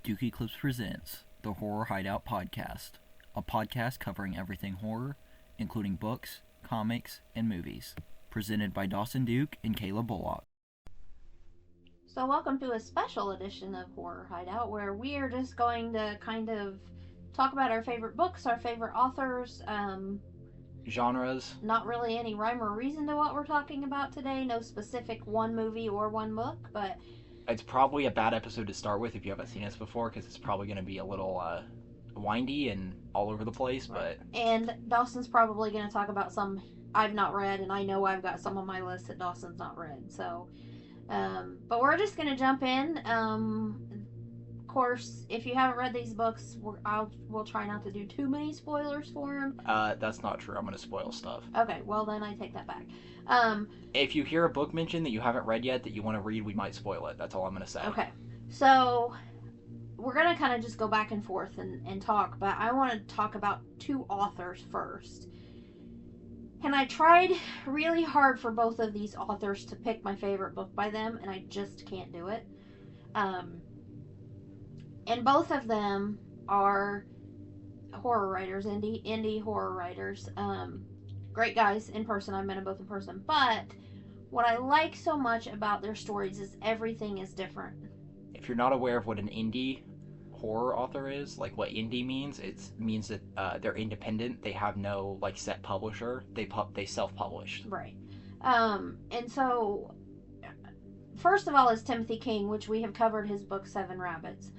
Duke Eclipse presents the Horror Hideout Podcast, a podcast covering everything horror, including books, comics, and movies. Presented by Dawson Duke and Kayla Bullock. So welcome to a special edition of Horror Hideout, where we are just going to kind of talk about our favorite books, our favorite authors, Genres. not really any rhyme or reason to what we're talking about today. No specific one movie or one book, but It's probably a bad episode to start with if you haven't seen us before, because it's probably going to be a little windy and all over the place. Right. And Dawson's probably going to talk about some I've not read, and I know I've got some on my list that Dawson's not read. So, but we're just going to jump in. Of course, if you haven't read these books, we'll try not to do too many spoilers for them. That's not true. I'm going to spoil stuff. Okay, well then I take that back. If you hear a book mentioned that you haven't read yet that you want to read, we might spoil it. That's all I'm going to say. Okay, so we're going to kind of just go back and forth and talk, but I want to talk about two authors first. And I tried really hard for both of these authors to pick my favorite book by them, and I just can't do it. And both of them are horror writers, indie horror writers. Great guys in person. I've met them both in person. But what I like so much about their stories is everything is different. If you're not aware of what an indie horror author is, like what indie means, it means that they're independent. They have no like set publisher. They self-publish. Right. And so, first of all, is Timothy King, which we have covered his book Seven Rabbits.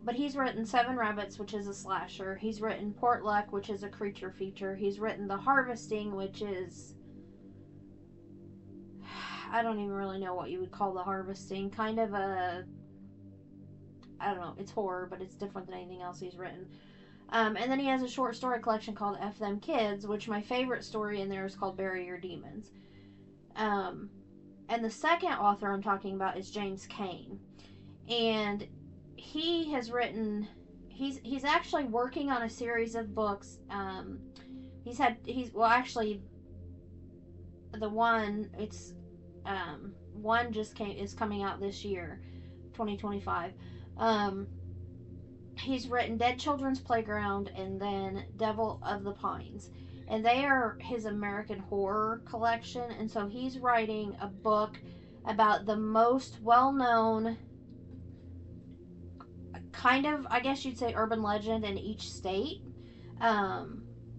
But he's written Seven Rabbits, which is a slasher. He's written Port Luck, which is a creature feature. He's written The Harvesting, which is, I don't even really know what you would call The Harvesting. Kind of a, I don't know, it's horror, but it's different than anything else he's written. And then he has a short story collection called F Them Kids, which my favorite story in there is called Bury Your Demons. And the second author I'm talking about is James Cain. And he has written, he's actually working on a series of books. One is coming out this year, 2025. He's written Dead Children's Playground and then Devil of the Pines, and they are his American horror collection. And so he's writing a book about the most well-known kind of, I guess you'd say, urban legend in each state.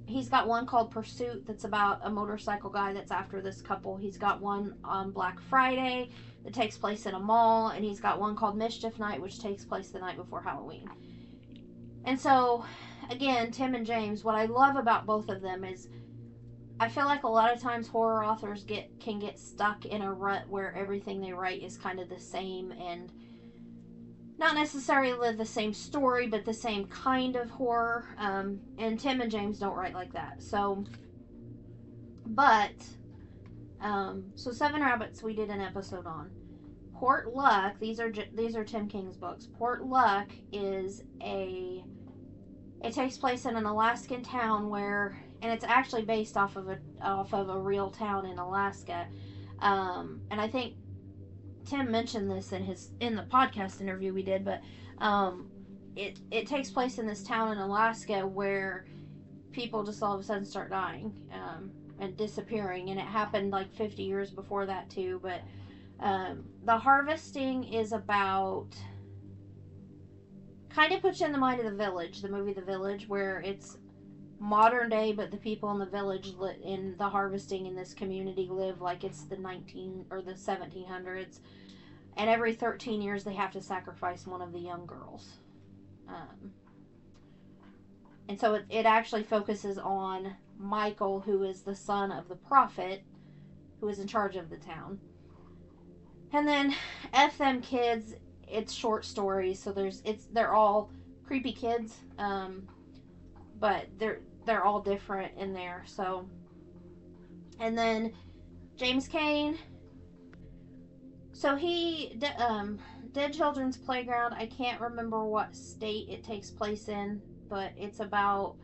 He's got one called Pursuit that's about a motorcycle guy that's after this couple. He's got one on Black Friday that takes place in a mall, and he's got one called Mischief Night, which takes place the night before Halloween. And so, again, Tim and James, what I love about both of them is I feel like a lot of times horror authors can get stuck in a rut where everything they write is kind of the same and not necessarily the same story, but the same kind of horror. And Tim and James don't write like that. So Seven Rabbits we did an episode on. Port Luck, these are Tim King's books. Port Luck it takes place in an Alaskan town and it's actually based off of a real town in Alaska. And I think Tim mentioned this in the podcast interview we did, but it takes place in this town in Alaska where people just all of a sudden start dying and disappearing, and it happened like 50 years before that too. But The Harvesting is about, kind of puts you in the mind of The Village, the movie The Village, where it's modern day, but the people in the village in The Harvesting in this community live like it's the 1700s, and every 13 years they have to sacrifice one of the young girls. And so it actually focuses on Michael, who is the son of the prophet who is in charge of the town. And then F Them Kids, it's short stories, so they're all creepy kids, but they're all different in there. So, and then James Cain, so Dead Children's Playground, I can't remember what state it takes place in, but it's about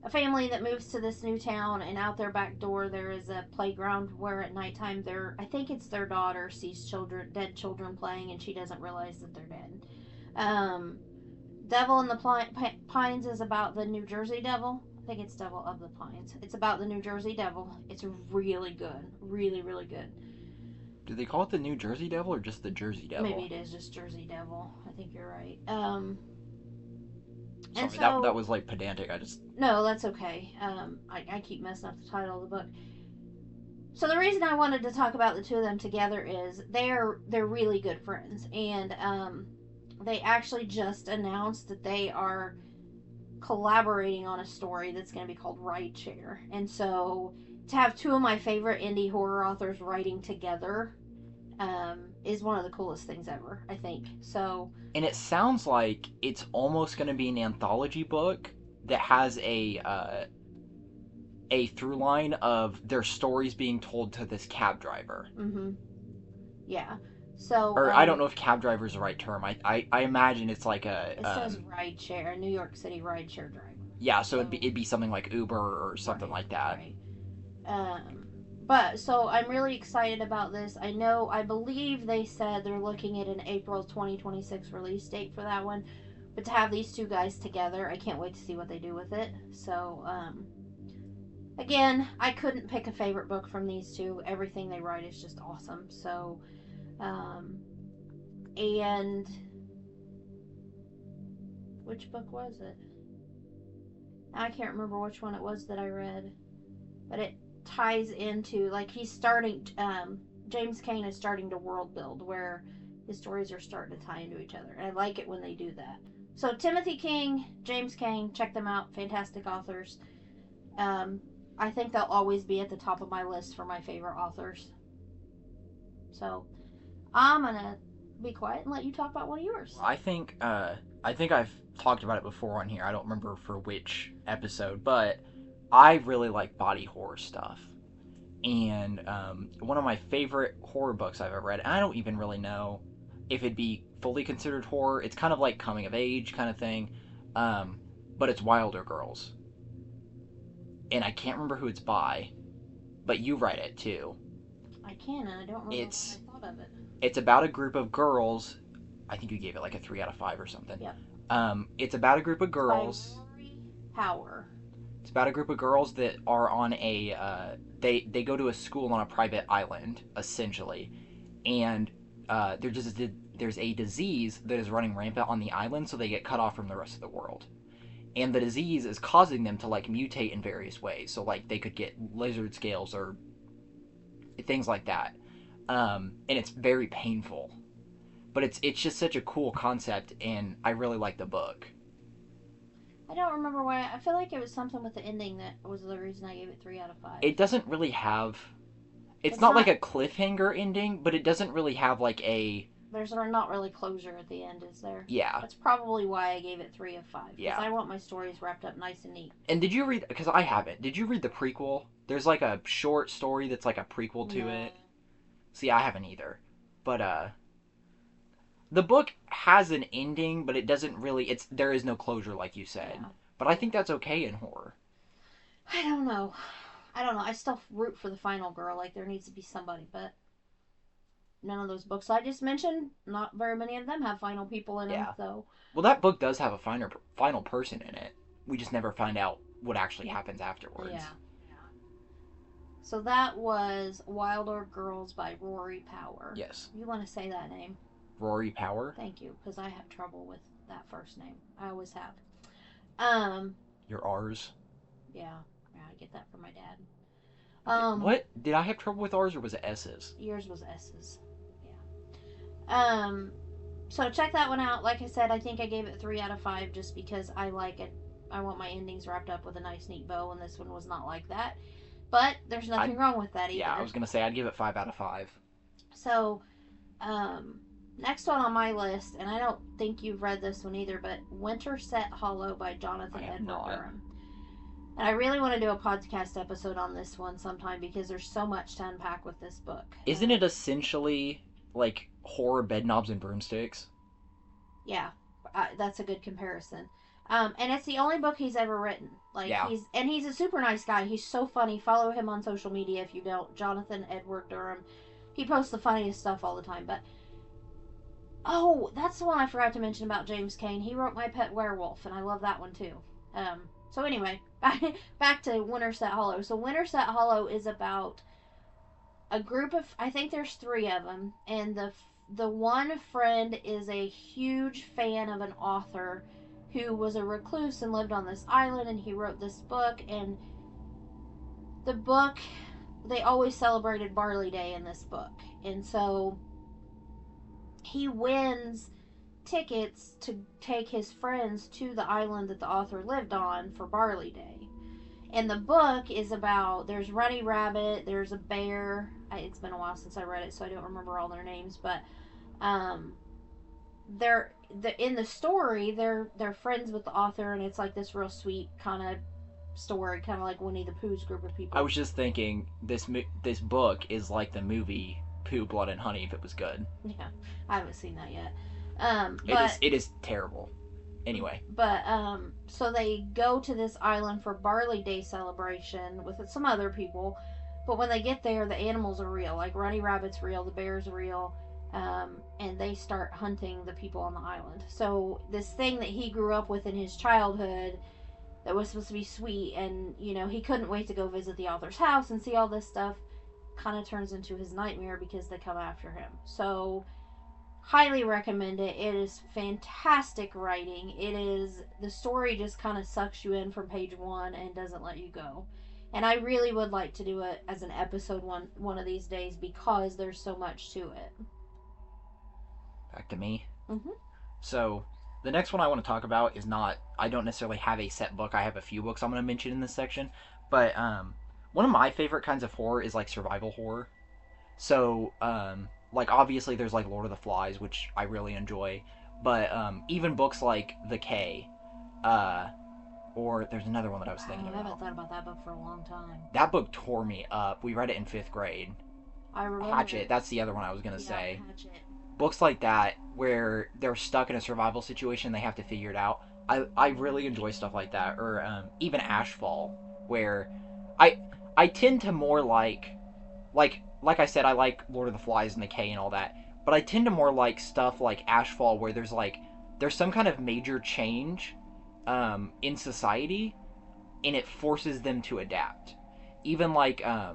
a family that moves to this new town, and out their back door there is a playground where at nighttime I think it's their daughter sees dead children playing, and she doesn't realize that they're dead. Um, Devil in the Pines is about the New Jersey Devil. I think it's Devil of the Pines. It's about the New Jersey Devil. It's really good. Really, really good. Do they call it the New Jersey Devil or just the Jersey Devil? Maybe it is just Jersey Devil. I think you're right. Sorry, and so, that was like pedantic. No, that's okay. I keep messing up the title of the book. So the reason I wanted to talk about the two of them together is they're really good friends, and they actually just announced that they are collaborating on a story that's going to be called Rideshare. And so to have two of my favorite indie horror authors writing together is one of the coolest things ever, I think. So, and it sounds like it's almost going to be an anthology book that has a through line of their stories being told to this cab driver. Mm-hmm. Yeah. So, or I don't know if cab driver is the right term. I imagine it's like a. It says rideshare, New York City rideshare driver. Yeah, so it'd be something like Uber or something like that. Right. But so I'm really excited about this. I believe they said they're looking at an April 2026 release date for that one. But to have these two guys together, I can't wait to see what they do with it. So, again, I couldn't pick a favorite book from these two. Everything they write is just awesome. So, and which book was it? I can't remember which one it was that I read, but it ties into, like, he's starting, James Cain is starting to world build where his stories are starting to tie into each other, and I like it when they do that. So Timothy King, James Cain, check them out, fantastic authors. I think they'll always be at the top of my list for my favorite authors. So I'm gonna be quiet and let you talk about one of yours. I think I've talked about it before on here. I don't remember for which episode, but I really like body horror stuff. And one of my favorite horror books I've ever read, and I don't even really know if it'd be fully considered horror. It's kind of like coming of age kind of thing, but it's Wilder Girls. And I can't remember who it's by, but you read it too. I can, and I don't remember what I thought of it. It's about a group of girls. I think you gave it like a 3 out of 5 or something. Yep. It's about a group of girls. Rory Power. It's about a group of girls that are on a. They go to a school on a private island, essentially, and there's a disease that is running rampant on the island, so they get cut off from the rest of the world. And the disease is causing them to like mutate in various ways. So like they could get lizard scales or things like that, and it's very painful. But it's just such a cool concept, and I really like the book. I don't remember why. I feel like it was something with the ending that was the reason I gave it 3 out of 5. It doesn't really have. It's not like a cliffhanger ending, but it doesn't really have like a. There's not really closure at the end, is there? Yeah. That's probably why I gave it 3 of 5. Yeah. Because I want my stories wrapped up nice and neat. And did you read? Because I haven't. Did you read the prequel? There's like a short story that's like a prequel to it. See, I haven't either. But the book has an ending, but it doesn't really. There is no closure, like you said. Yeah. But I think that's okay in horror. I don't know. I still root for the final girl. Like there needs to be somebody, but none of those books I just mentioned, not very many of them have final people in them. So. Well, that book does have a final person in it. We just never find out what actually happens afterwards. Yeah. So that was Wilder Girls by Rory Power. Yes. You want to say that name? Rory Power? Thank you, because I have trouble with that first name. I always have. Your R's? Yeah, I get that from my dad. What? Did I have trouble with R's or was it S's? Yours was S's. Yeah. So check that one out. Like I said, I think I gave it 3 out of 5 just because I like it. I want my endings wrapped up with a nice, neat bow, and this one was not like that. But there's nothing wrong with that either. Yeah, I was going to say I'd give it 5 out of 5. So, next one on my list, and I don't think you've read this one either, but Winterset Hollow by Jonathan Edward Durham. And I really want to do a podcast episode on this one sometime because there's so much to unpack with this book. Isn't it essentially like horror bed knobs and broomsticks? Yeah, that's a good comparison. And it's the only book he's ever written. He's a super nice guy. He's so funny. Follow him on social media if you don't. Jonathan Edward Durham. He posts the funniest stuff all the time. But Oh, that's the one I forgot to mention about James Cain. He wrote My Pet Werewolf, and I love that one too. So anyway, back to Winterset Hollow. So Winterset Hollow is about a group of, I think there's three of them, and the one friend is a huge fan of an author who was a recluse and lived on this island, and he wrote this book. And the book, they always celebrated Barley Day in this book, and so he wins tickets to take his friends to the island that the author lived on for Barley Day. And the book is about, there's Runny Rabbit, there's a bear. It's been a while since I read it, so I don't remember all their names, but um, in the story they're friends with the author, and it's like this real sweet kind of story, kind of like Winnie the Pooh's group of I people. was just thinking this book is like the movie Pooh, Blood and Honey if it was good. Yeah, I haven't seen that yet. It is terrible. Anyway, So they go to this island for Barley Day celebration with some other people. But when they get there, the animals are real. Like Runny Rabbit's real, the bear's real, and they start hunting the people on the island. So this thing that he grew up with in his childhood that was supposed to be sweet, and he couldn't wait to go visit the author's house and see all this stuff, kind of turns into his nightmare because they come after him. So highly recommend it. It is fantastic writing. The story just kind of sucks you in from page one and doesn't let you go. And I really would like to do it as an episode one of these days because there's so much to it. back to me. Mm-hmm. So the next one I want to talk about is not. I don't necessarily have a set book. I have a few books I'm going to mention in this section, but one of my favorite kinds of horror is like survival horror. So like obviously there's like Lord of the Flies, which I really enjoy, but even books like The K, uh, or there's another one that I was thinking I haven't about. thought about that book for a long time. That book tore me up. We read it in fifth grade. I remember. Hatchet. That's the other one I was gonna Yeah, say. Hatchet. Books like that where they're stuck in a survival situation, they have to figure it out. I really enjoy stuff like that, or even Ashfall, where I I tend to more like I said, I like Lord of the Flies and the K and all that, but I tend to more like stuff like Ashfall, where there's some kind of major change in society, and it forces them to adapt. Even like I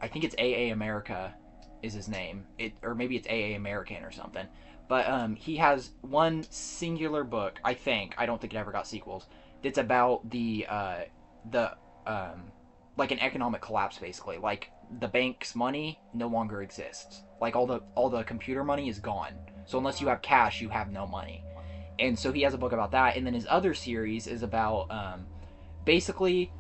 think it's A America is his name, or maybe it's A American or something. But he has one singular book. I don't think it ever got sequels. That's about the like an economic collapse, basically. Like the bank's money no longer exists. Like all the computer money is gone. So unless you have cash, you have no money. And so he has a book about that. And then his other series is about basically,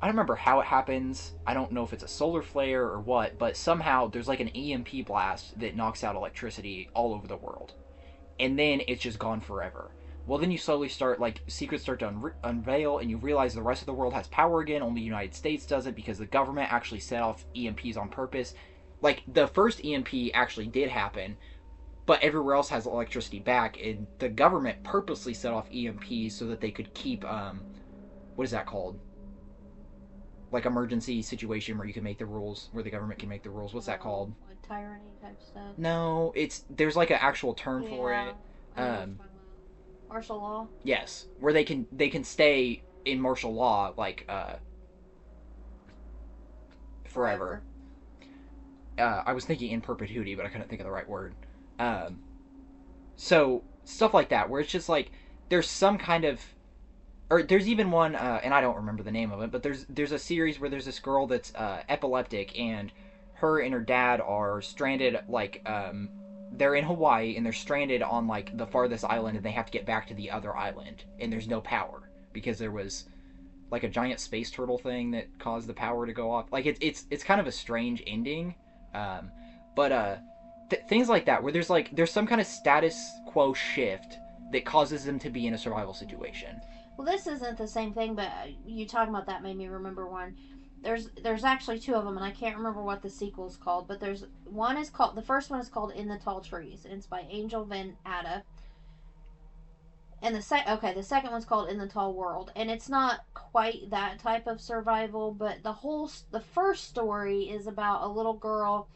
I don't remember how it happens. I don't know if it's a solar flare or what, but somehow there's like an EMP blast that knocks out electricity all over the world. And then it's just gone forever. Well, then you slowly start, like, secrets start to unveil, and you realize the rest of the world has power again. Only the United States doesn't because the government actually set off EMPs on purpose. Like, the first EMP actually did happen, but everywhere else has electricity back, and the government purposely set off EMPs so that they could keep, what is that called? Like emergency situation where you can make the rules, where the government can make the rules. What's that called? Like tyranny type stuff. No, there's like an actual term for it. I know what you're talking about. Martial law. Yes, where they can stay in martial law like forever. I was thinking in perpetuity, but I couldn't think of the right word. Um, so stuff like that, where it's just like there's some kind of, or there's even one, and I don't remember the name of it, but there's a series where there's this girl that's epileptic, and her and her dad are stranded, like they're in Hawaii and they're stranded on like the farthest island, and they have to get back to the other island, and there's no power because there was like a giant space turtle thing that caused the power to go off. Like it's kind of a strange ending, um, but things like that where there's some kind of status quo shift that causes them to be in a survival situation. Well, this isn't the same thing, but you talking about that made me remember one. There's actually two of them, and I can't remember what the sequel's called. But the first one is called In the Tall Trees, and it's by Angel Van Atta. And the second one's called In the Tall World, and it's not quite that type of survival, but the first story is about a little girl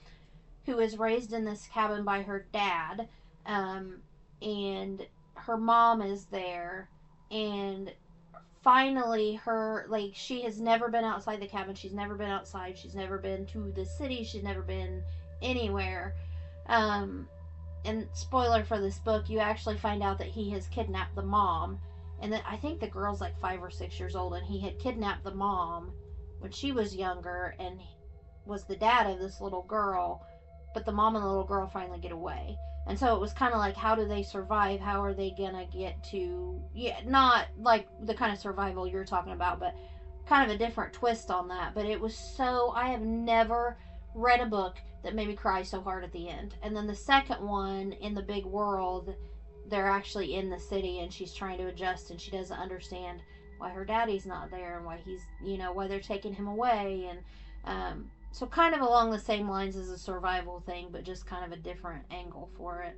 who is raised in this cabin by her dad, um, and her mom is there, and finally her like she has never been outside the cabin, she's never been outside, she's never been to the city, she's never been anywhere. um and spoiler for this book, you actually find out that he has kidnapped the mom, and that I think the girl's like 5 or 6 years old, and he had kidnapped the mom when she was younger and was the dad of this little girl. But the mom and the little girl finally get away, and so it was kind of like, how do they survive, how are they gonna get to, yeah, not like the kind of survival you're talking about, but kind of a different twist on that. But it was so, I have never read a book that made me cry so hard at the end. And then the second one, In the Big World, they're actually in the city and she's trying to adjust and she doesn't understand why her daddy's not there and why he's, why they're taking him away. And so kind of along the same lines as a survival thing, but just kind of a different angle for it.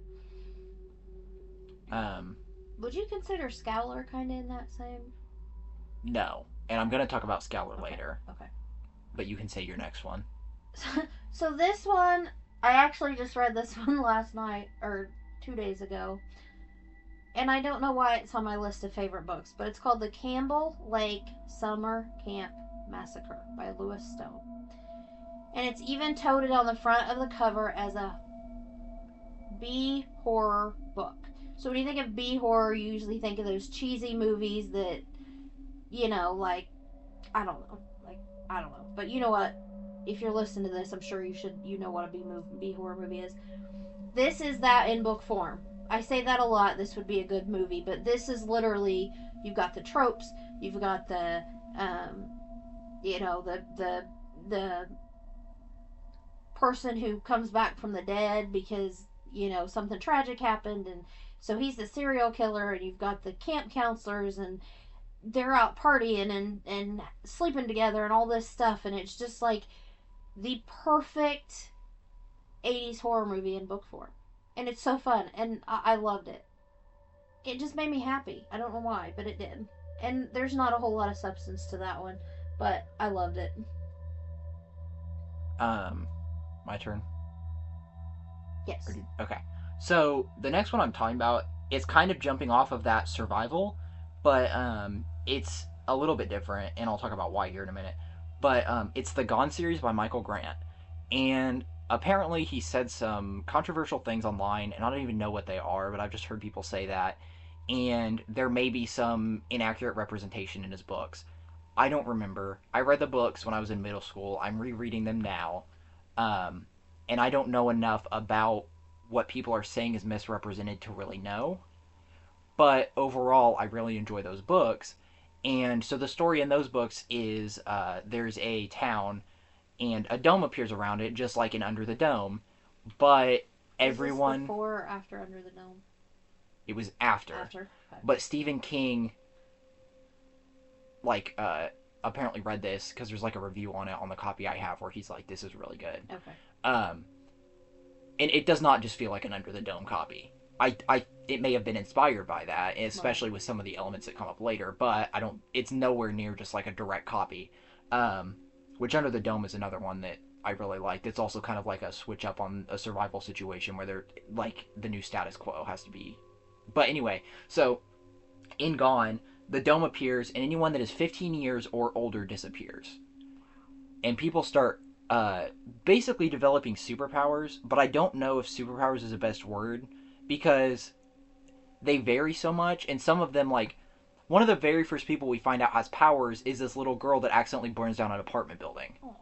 Um, Would you consider Scowler kind of in that same? no. And I'm going to talk about Scowler Okay. later. Okay. But you can say your next one. So this one, I actually just read this one last night or 2 days ago, and I don't know why it's on my list of favorite books, but it's called The Campbell Lake Summer Camp Massacre by Lewis Stone. And it's even toted on the front of the cover as a B horror book. So when you think of B horror, you usually think of those cheesy movies that, like, I don't know. I don't know. But you know what? If you're listening to this, I'm sure you know what a B horror movie is. This is that in book form. I say that a lot. This would be a good movie, but this is literally, you've got the tropes, you've got the the person who comes back from the dead because something tragic happened, and so he's the serial killer, and you've got the camp counselors, and they're out partying and sleeping together and all this stuff, and it's just like the perfect 80s horror movie in book form. And it's so fun, and I loved it. It just made me happy. I don't know why, but it did. And there's not a whole lot of substance to that one, but I loved it. My turn. Yes. Okay. So the next one I'm talking about is kind of jumping off of that survival, but it's a little bit different, and I'll talk about why here in a minute. But it's the Gone series by Michael Grant, and apparently he said some controversial things online, and I don't even know what they are, but I've just heard people say that, and there may be some inaccurate representation in his books. I don't remember. I read the books when I was in middle school. I'm rereading them now, um, and I don't know enough about what people are saying is misrepresented to really know. But overall, I really enjoy those books. And so the story in those books is there's a town and a dome appears around it, just like in Under the Dome. But Was this everyone. before or after Under the Dome? It was after. After. Okay. But Stephen King, like, apparently read this because there's like a review on it on the copy I have where he's like, this is really good. Okay. Um, and it does not just feel like an Under the Dome copy. It may have been inspired by that, especially with some of the elements that come up later, but I don't. It's nowhere near just like a direct copy. Which Under the Dome is another one that I really liked. It's also kind of like a switch up on a survival situation where they're like the new status quo has to be. But anyway, so in Gone, the dome appears, and anyone that is 15 years or older disappears, and people start basically developing superpowers. But I don't know if superpowers is the best word because they vary so much, and some of them, like, one of the very first people we find out has powers is this little girl that accidentally burns down an apartment building. Aww.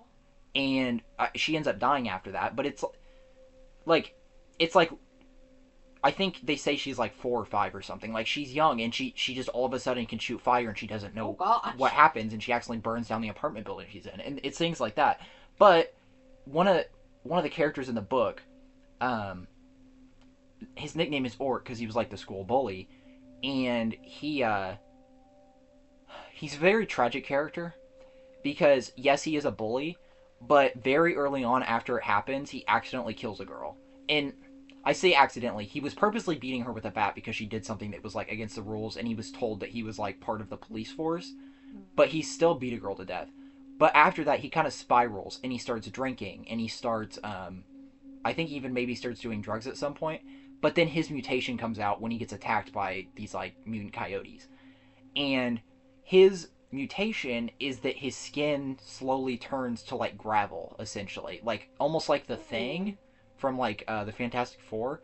And she ends up dying after that, but it's like I think they say she's like 4 or 5 or something. Like, she's young, and she just all of a sudden can shoot fire, and she doesn't know what happens, and she accidentally burns down the apartment building she's in, and it's things like that. But one of the characters in the book, his nickname is Orc because he was like the school bully, and he's a very tragic character because yes, he is a bully, but very early on after it happens, he accidentally kills a girl. And I say accidentally, he was purposely beating her with a bat because she did something that was like against the rules, and he was told that he was like part of the police force, but he still beat a girl to death. But after that, he kind of spirals, and he starts drinking, and he starts I think even maybe starts doing drugs at some point. But then his mutation comes out when he gets attacked by these like mutant coyotes, and his mutation is that his skin slowly turns to like gravel, essentially, like almost like the Ooh. Thing from like the Fantastic Four.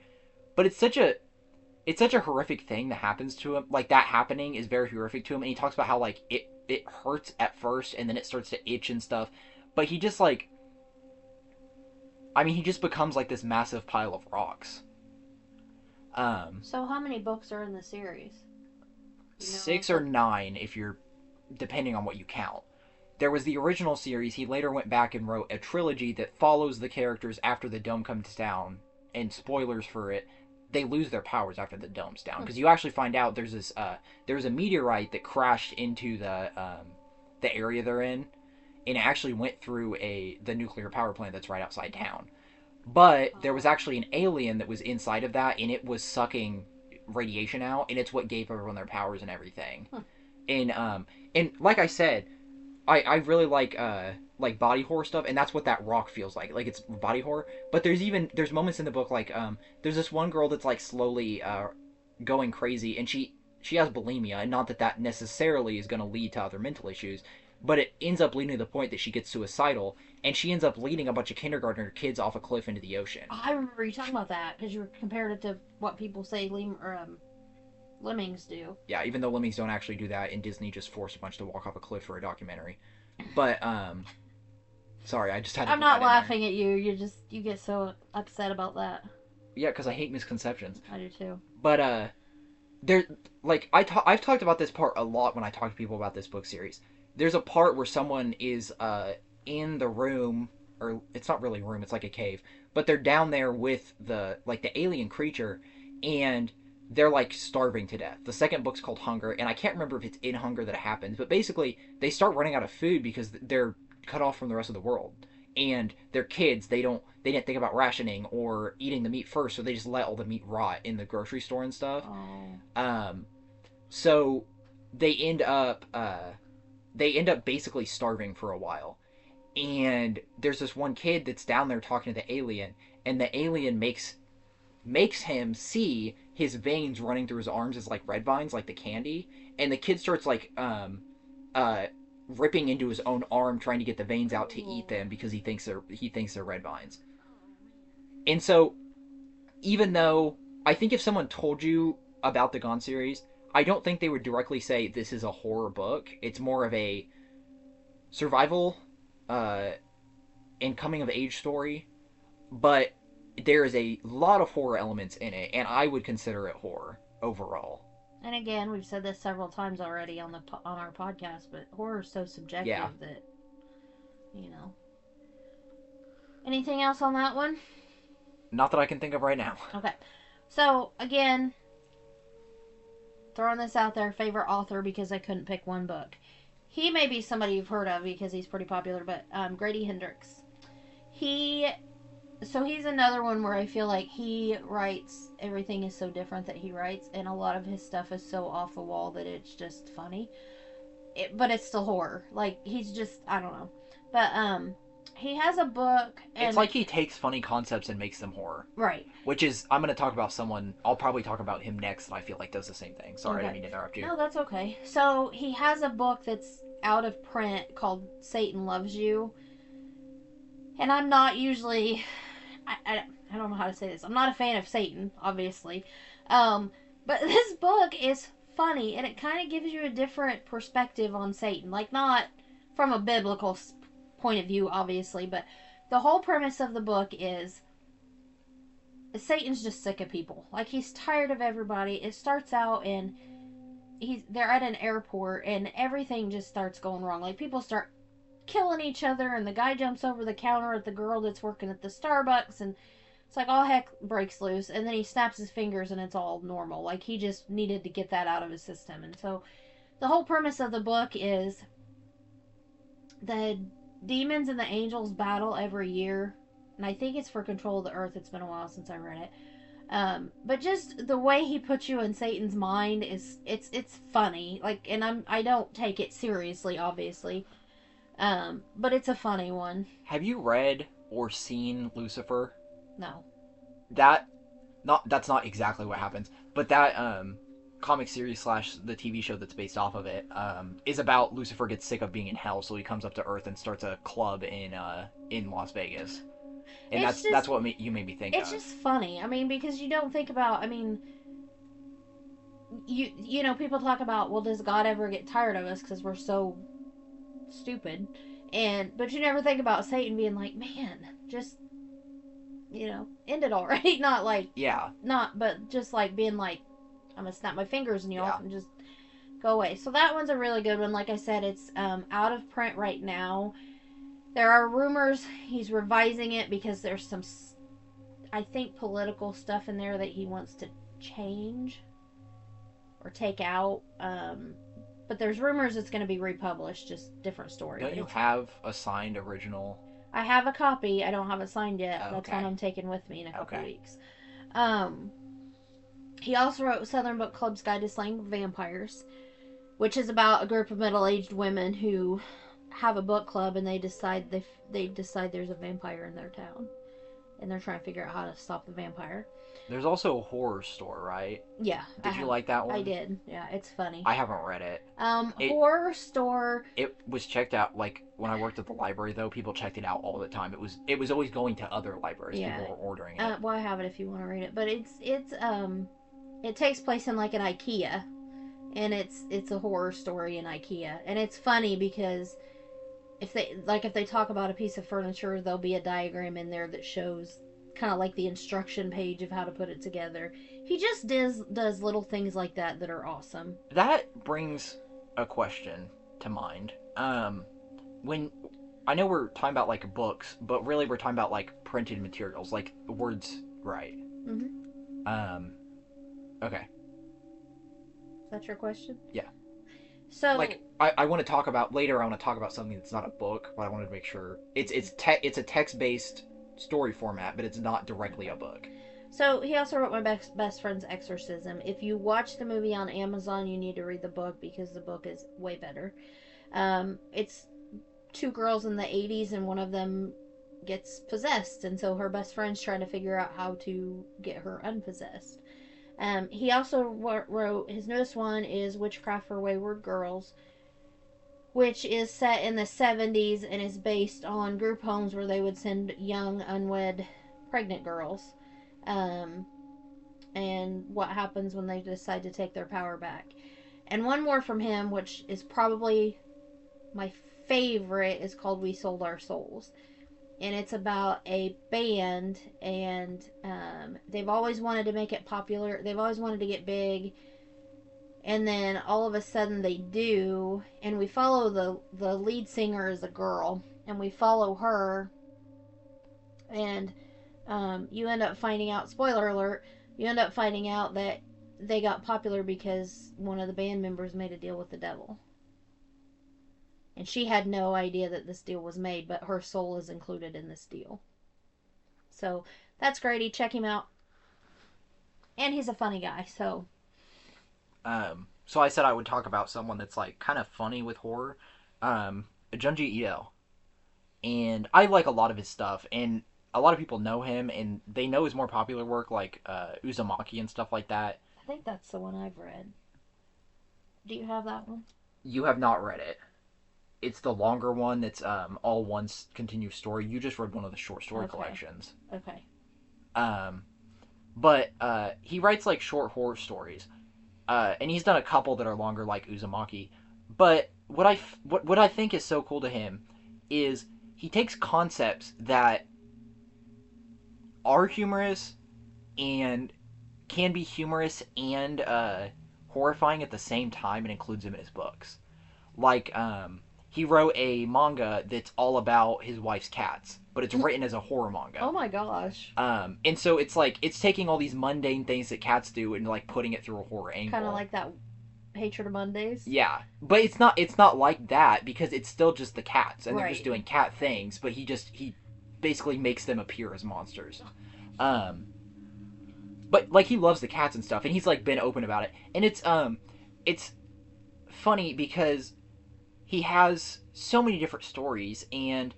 But it's such a horrific thing that happens to him. Like that happening is very horrific to him, and he talks about how like it hurts at first, and then it starts to itch and stuff. But he just like, I mean, he just becomes like this massive pile of rocks. Um, So how many books are in the series? You know, Six or nine if you're depending on what you count. There was the original series. He later went back and wrote a trilogy that follows the characters after the dome comes down. And spoilers for it, they lose their powers after the dome's down, because you actually find out there's a meteorite that crashed into the area they're in, and it actually went through the nuclear power plant that's right outside town. But there was actually an alien that was inside of that, and it was sucking radiation out, and it's what gave everyone their powers and everything. Huh. And like I said, I really like body horror stuff, and that's what that rock feels like it's body horror. But there's moments in the book like there's this one girl that's like slowly going crazy, and she has bulimia, and not that that necessarily is going to lead to other mental issues, but it ends up leading to the point that she gets suicidal, and she ends up leading a bunch of kindergartner kids off a cliff into the ocean. I remember you talking about that because you compared it to what people say lemmings do. Yeah, even though lemmings don't actually do that, and Disney just forced a bunch to walk off a cliff for a documentary. But sorry, I just had to I'm put that not in there. laughing at you. You get so upset about that. Yeah, because I hate misconceptions. I do too. But there, like I've talked about this part a lot when I talk to people about this book series. There's a part where someone is in the room, or it's not really a room, it's like a cave, but they're down there with the alien creature, and they're like starving to death. The second book's called Hunger, and I can't remember if it's in Hunger that it happens, but basically they start running out of food because they're cut off from the rest of the world. And they're kids, they didn't think about rationing or eating the meat first, so they just let all the meat rot in the grocery store and stuff. Oh. Um, so they end up basically starving for a while. And there's this one kid that's down there talking to the alien, and the alien makes him see his veins running through his arms as like red vines, like the candy. And the kid starts like uh ripping into his own arm trying to get the veins out to eat them because he thinks they're red vines. And so, even though I think if someone told you about the Gone series, I don't think they would directly say this is a horror book. It's more of a survival uh, and coming of age story, but there is a lot of horror elements in it, and I would consider it horror overall. And again, we've said this several times already on our podcast, but horror is so subjective Yeah. that you know. Anything else on that one? Not that I can think of right now. Okay. So again, throwing this out there, favorite author because I couldn't pick one book. He may be somebody you've heard of because he's pretty popular, but Grady Hendrix. He so he's another one where I feel like he writes everything is so different that he writes, and a lot of his stuff is so off the wall that it's just funny. But it's still horror. Like he's just I don't know, but he has a book. And It's like he takes funny concepts and makes them horror. right. Which is, I'm going to talk about someone, I'll probably talk about him next, that I feel like does the same thing. Sorry, I didn't mean to interrupt you. No, that's okay. So he has a book that's out of print called Satan Loves You. And I'm not usually, I don't know how to say this. I'm not a fan of Satan, obviously. But this book is funny, and it kind of gives you a different perspective on Satan. Like, not from a biblical point of view, obviously, but the whole premise of the book is Satan's just sick of people. Like, he's tired of everybody. It starts out and they're at an airport and everything just starts going wrong. Like, people start killing each other, and the guy jumps over the counter at the girl that's working at the Starbucks, and it's like all heck breaks loose. And then he snaps his fingers and it's all normal. Like, he just needed to get that out of his system. And so the whole premise of the book is the demons and the angels battle every year, and I think it's for control of the earth. It's been a while since I read it. But just the way he puts you in Satan's mind is it's funny. Like, and I don't take it seriously, obviously. But it's a funny one. Have you read or seen Lucifer? No. That not that's not exactly what happens, but that comic series slash the TV show that's based off of it is about Lucifer gets sick of being in hell, so he comes up to Earth and starts a club in Las Vegas, and It's that's just what you made me think it's of. just funny. I mean, because you don't think about. I mean, you know, people talk about, well, does God ever get tired of us because we're so stupid? And but you never think about Satan being like, man, just end it already. Not like, Yeah, not, but just like being like, I'm gonna snap my fingers and you all yeah. can just go away. So that one's a really good one. Like I said, it's out of print right now. There are rumors he's revising it because there's some, I think, political stuff in there that he wants to change or take out. But there's rumors it's going to be republished, just different story. Don't But you it's, have a signed original? I have a copy. I don't have it signed yet. That's one Okay, I'm taking with me in a couple okay. weeks. Um, he also wrote Southern Book Club's Guide to Slaying Vampires, which is about a group of middle-aged women who have a book club and they decide there's a vampire in their town and they're trying to figure out how to stop the vampire. There's also a horror store, right? Yeah, I Did you have. like that I one? did. Yeah, it's funny. I haven't read it. It Horror store. it was checked out like when I worked at the library though. People checked it out all the time. It was always going to other libraries. Yeah. People were ordering it. Well, I have it if you want to read it, but it takes place in like an IKEA, and it's a horror story in IKEA, and it's funny because if they talk about a piece of furniture, there'll be a diagram in there that shows kind of like the instruction page of how to put it together. He just does little things like that are awesome. That brings a question to mind. When I know we're talking about like books, but really we're talking about like printed materials, like words, right? Mm-hmm. Um, okay, Is that your question? yeah. So Like I want to talk about later. I want to talk about something that's not a book, but I wanted to make sure it's a text based story format, but it's not directly a book. So he also wrote my best friend's exorcism. If you watch the movie on Amazon, you need to read the book because the book is way better. It's two girls in the 80s, and one of them gets possessed, and so her best friend's trying to figure out how to get her unpossessed. He also wrote his newest one is Witchcraft for Wayward Girls, which is set in the 70s and is based on group homes where they would send young unwed pregnant girls, um, and what happens when they decide to take their power back. And one more from him, which is probably my favorite, is called We Sold Our Souls. And it's about a band, and they've always wanted to make it popular. They've always wanted to get big, and then all of a sudden they do. And we follow the lead singer is a girl, and we follow her, and you end up finding out. Spoiler alert! You end up finding out that they got popular because one of the band members made a deal with the devil. And she had no idea that this deal was made, but her soul is included in this deal. So that's Grady. Check him out. And he's a funny guy, so. So I said I would talk about someone that's like kind of funny with horror, Junji Ito, and I like a lot of his stuff, and a lot of people know him, and they know his more popular work like Uzumaki and stuff like that. I think that's the one I've read. Do you have that one? You have not read it. It's the longer one that's all one continuous story. You just read one of the short story collections. Okay. But he writes like short horror stories, and he's done a couple that are longer, like Uzumaki. But what I think is so cool to him is he takes concepts that are humorous and can be humorous and horrifying at the same time and includes them in his books. Like he wrote a manga that's all about his wife's cats, but it's written as a horror manga. Oh my gosh. And so it's like it's taking all these mundane things that cats do and like putting it through a horror angle. Kind of like that Hatred of Mondays. Yeah, but it's not like that because it's still just the cats and they're just Right. doing cat things. But he basically makes them appear as monsters. But like he loves the cats and stuff, and he's like been open about it, and it's funny because he has so many different stories, and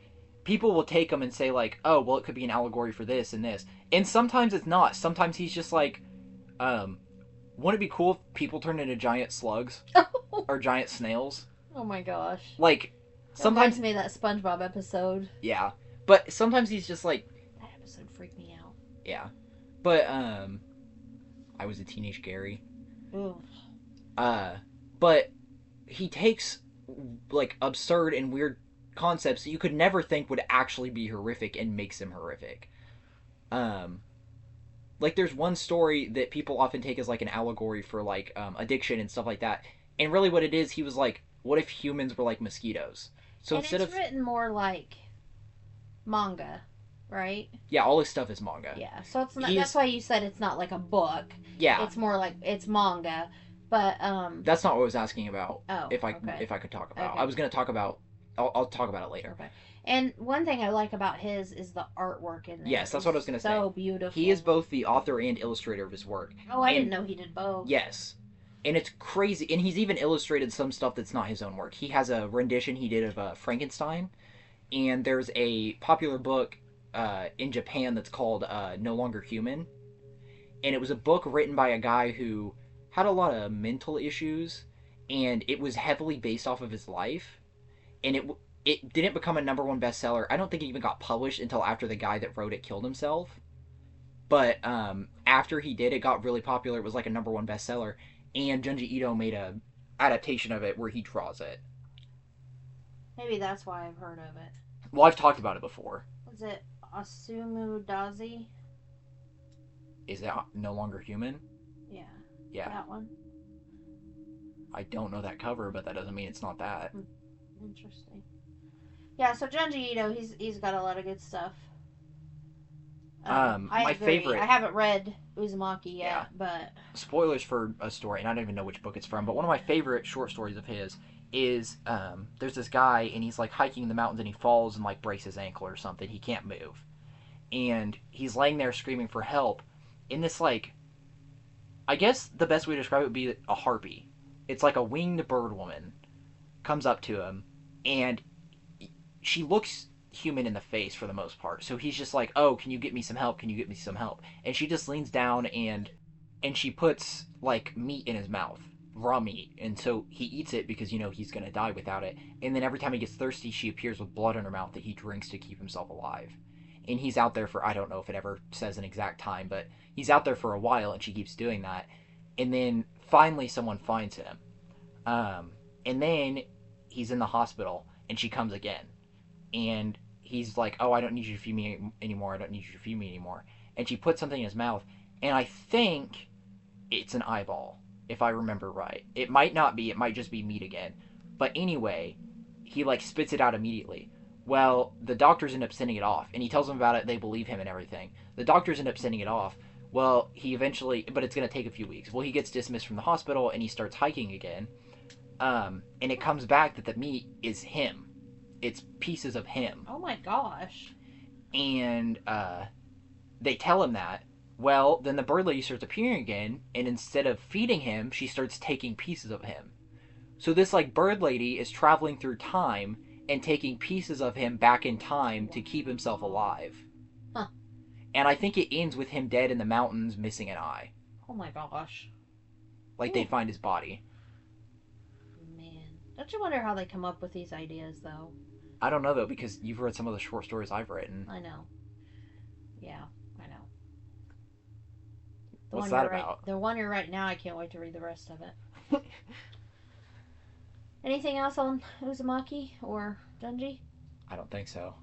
people will take them and say like, oh, well, it could be an allegory for this and this, and sometimes it's not. Sometimes he's just like, um, wouldn't it be cool if people turned into giant slugs or giant snails? Oh my gosh. Like, It reminds sometimes, me of that SpongeBob episode. yeah, but sometimes he's just like, That episode freaked me out. yeah, but I was a teenage Gary. Ugh. Uh, but he takes like absurd and weird concepts that you could never think would actually be horrific and makes them horrific. Um, like there's one story that people often take as like an allegory for like addiction and stuff like that, and really what it is, he was like, what if humans were like mosquitoes? So And instead it's of written more like manga, right? yeah, all this stuff is manga. Yeah. So it's not. He's That's why you said it's not like a book. yeah, It's more like it's manga. But that's not what I was asking about. Oh. Okay. If I could talk about, Okay. I was gonna talk about. I'll talk about it later. Okay. And one thing I like about his is the artwork in there. Yes, that's what I was gonna say. So beautiful. He is both the author and illustrator of his work. Oh, I didn't know he did both. Yes. And it's crazy. And he's even illustrated some stuff that's not his own work. He has a rendition he did of Frankenstein. And there's a popular book in Japan that's called No Longer Human. And it was a book written by a guy who had a lot of mental issues. And it was heavily based off of his life. And it didn't become a number one bestseller. I don't think it even got published until after the guy that wrote it killed himself. But after he did, it got really popular. It was like a number one bestseller, and Junji Ito made a adaptation of it where he draws it. Maybe that's why I've heard of it. Well, I've talked about it before. Was it Asumu Dazi? Is it No Longer Human? Yeah. Yeah. That one. I don't know that cover, but that doesn't mean it's not that. Interesting. Yeah, so Junji Ito, he's got a lot of good stuff. I My agree. favorite. I haven't read Uzumaki yet, Yeah. but Spoilers for a story, and I don't even know which book it's from, but one of my favorite short stories of his is there's this guy, and he's like hiking in the mountains, and he falls and like breaks his ankle or something. He can't move. And he's laying there screaming for help. In this, like, I guess the best way to describe it would be a harpy. It's like a winged bird woman comes up to him, and she looks human in the face for the most part. So he's just like, "Oh, can you get me some help? Can you get me some help?" And she just leans down and she puts like meat in his mouth, raw meat, and so he eats it because he's gonna die without it. And then every time he gets thirsty, she appears with blood in her mouth that he drinks to keep himself alive. And he's out there for, I don't know if it ever says an exact time, but he's out there for a while, and she keeps doing that. And then finally someone finds him, and then he's in the hospital, and she comes again, and he's like, "Oh, I don't need you to feed me anymore. I don't need you to feed me anymore." And she puts something in his mouth, and I think it's an eyeball, if I remember right. It might not be. It might just be meat again. But anyway, he like spits it out immediately. Well, the doctors end up sending it off, and he tells them about it. They believe him and everything. The doctors end up sending it off. Well, he eventually, but it's going to take a few weeks. Well, he gets dismissed from the hospital, and he starts hiking again. And it comes back that the meat is him. It's pieces of him. oh my gosh. And they tell him that. Well, then the bird lady starts appearing again, and instead of feeding him, she starts taking pieces of him. So this like bird lady is traveling through time and taking pieces of him back in time to keep himself alive. Huh. And I think it ends with him dead in the mountains, missing an eye. Oh my gosh. Like they find his body. Man. Don't you wonder how they come up with these ideas, though? I don't know though, because you've read some of the short stories I've written. I know. Yeah, I know. What's that about? The one you're right now, I can't wait to read the rest of it. Anything else on Uzumaki or Junji? I don't think so.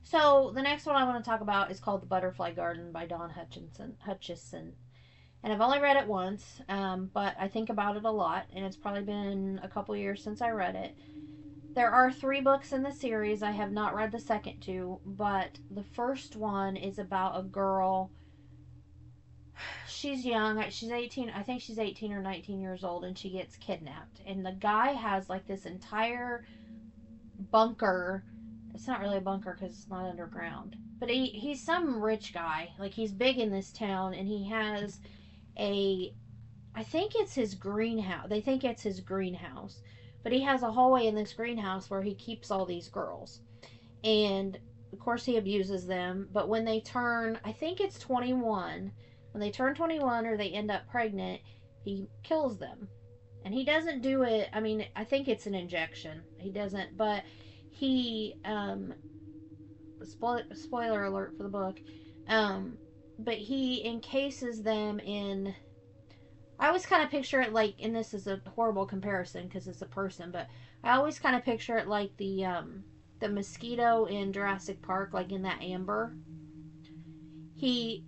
So the next one I want to talk about is called The Butterfly Garden by Dawn Hutchison. And I've only read it once, but I think about it a lot, and it's probably been a couple years since I read it. There are 3 books in the series. I have not read the second 2, but the first one is about a girl. She's young. She's 18. I think she's 18 or 19 years old, and she gets kidnapped. And the guy has like this entire bunker. It's not really a bunker because it's not underground. But he's some rich guy. Like, he's big in this town, and he has I think it's his greenhouse. They think it's his greenhouse. But he has a hallway in this greenhouse where he keeps all these girls. And of course, he abuses them. But when they turn, I think it's 21, when they turn 21 or they end up pregnant, he kills them. And he doesn't do it, I mean, I think it's an injection. He doesn't, but he, spoiler alert for the book, um, but he encases them in, I always kind of picture it like, and this is a horrible comparison because it's a person, but I always kind of picture it like the mosquito in Jurassic Park, like in that amber. He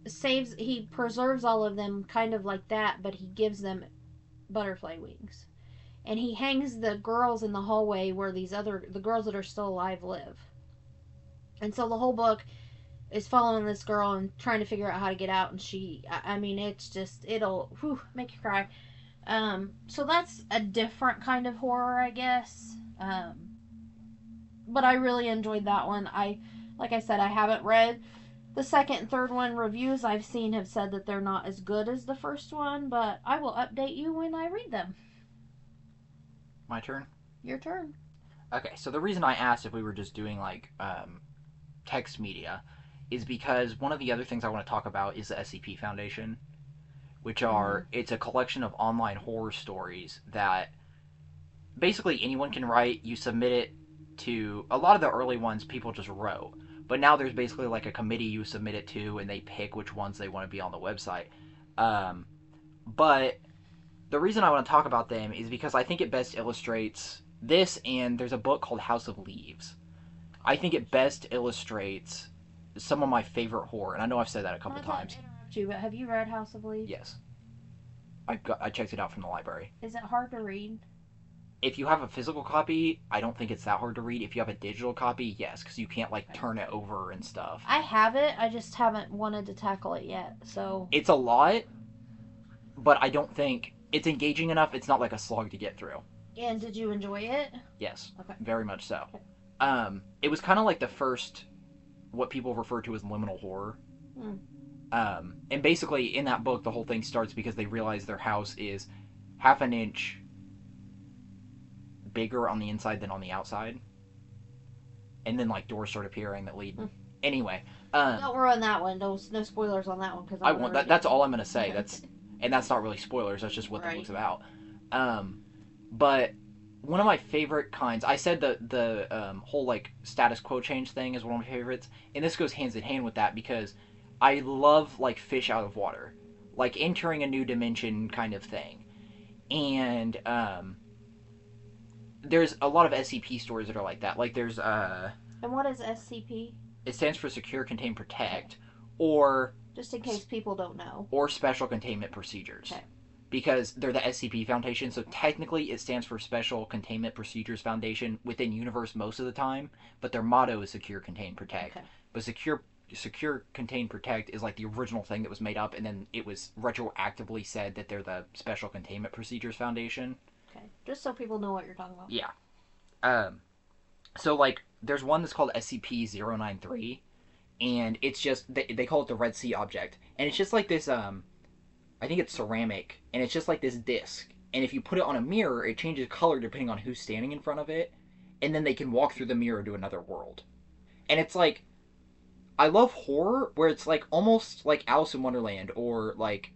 he preserves all of them kind of like that, but he gives them butterfly wings. And he hangs the girls in the hallway where the girls that are still alive live. And so the whole book is following this girl and trying to figure out how to get out. And I mean, it's just, it'll make you cry. So that's a different kind of horror, I guess. But I really enjoyed that one. Like I said, I haven't read the second and third one. Reviews I've seen have said that they're not as good as the first one, but I will update you when I read them. My turn? Your turn. Okay, so the reason I asked if we were just doing like text media is because one of the other things I want to talk about is the SCP Foundation, which are it's a collection of online horror stories that basically anyone can write. You submit it to a lot of the early ones people just wrote, but now there's basically like a committee you submit it to and they pick which ones they want to be on the website. But the reason I want to talk about them is because I think it best illustrates this, and there's a book called House of Leaves. I think it best illustrates some of my favorite horror, and I know I've said that a couple times. Interrupt you, but have you read House of Leaves? Yes, I checked it out from the library. Is it hard to read? If you have a physical copy, I don't think it's that hard to read. If you have a digital copy, yes, because you can't like turn it over and stuff. I have it. I just haven't wanted to tackle it yet. So it's a lot, but I don't think it's engaging enough. It's not like a slog to get through. And did you enjoy it? Yes. Okay. Very much so. Okay. It was kind of like the first, what people refer to as liminal horror. And basically in that book, the whole thing starts because they realize their house is half an inch bigger on the inside than on the outside. And then like doors start appearing that lead. Anyway. Don't ruin that one. No spoilers on that one. Cause I won't. That's all I'm going to say. That's not really spoilers. That's just what the book's about. But one of my favorite kinds, I said the whole like status quo change thing is one of my favorites, and this goes hands in hand with that because I love like fish out of water, like entering a new dimension kind of thing, and there's a lot of SCP stories that are like that. Like there's And what is SCP? It stands for Secure, Contain, Protect, or just in case people don't know, or Special Containment Procedures. Okay. Because they're the SCP Foundation, so technically it stands for Special Containment Procedures Foundation within universe most of the time, but their motto is Secure, Contain, Protect. Okay. But Secure, Contain, Protect is like the original thing that was made up, and then it was retroactively said that they're the Special Containment Procedures Foundation. Okay, just so people know what you're talking about. Yeah. So like, there's one that's called SCP-093, and it's just, they call it the Red Sea Object, and it's just like this, I think it's ceramic, and it's just like this disc. And if you put it on a mirror, it changes color depending on who's standing in front of it. And then they can walk through the mirror to another world. And it's like, I love horror where it's like almost like Alice in Wonderland or like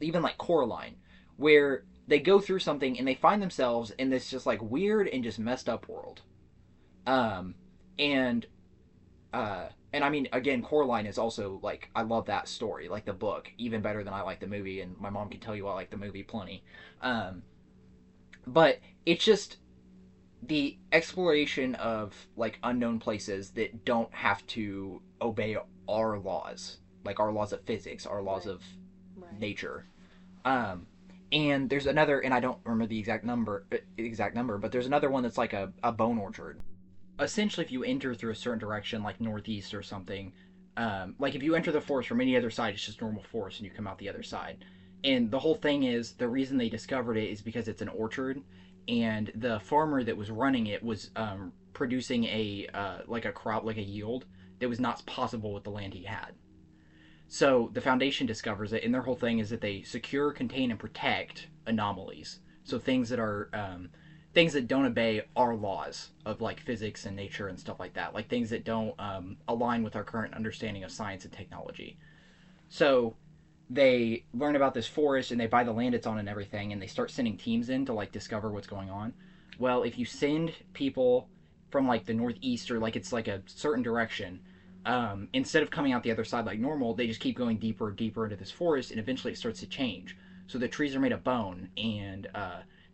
even like Coraline, where they go through something and they find themselves in this just like weird and just messed up world. And I mean, again, Coraline is also, like, I love that story, like the book, even better than I like the movie, and my mom can tell you I like the movie plenty. But it's just the exploration of, like, unknown places that don't have to obey our laws, like our laws of physics, our laws of nature. And there's another, and I don't remember the exact number, but there's another one that's like a bone orchard. Essentially, if you enter through a certain direction, like northeast or something, like if you enter the forest from any other side, it's just normal forest, and you come out the other side. And the whole thing is, the reason they discovered it is because it's an orchard, and the farmer that was running it was producing a crop, like a yield that was not possible with the land he had. So the Foundation discovers it, and their whole thing is that they secure, contain, and protect anomalies. So things that things that don't obey our laws of like physics and nature and stuff like that, like things that don't align with our current understanding of science and technology. So they learn about this forest and they buy the land it's on and everything, and they start sending teams in to like discover what's going on. Well, if you send people from like the northeast, or like it's like a certain direction, instead of coming out the other side like normal, they just keep going deeper and deeper into this forest, and eventually it starts to change. So the trees are made of bone, and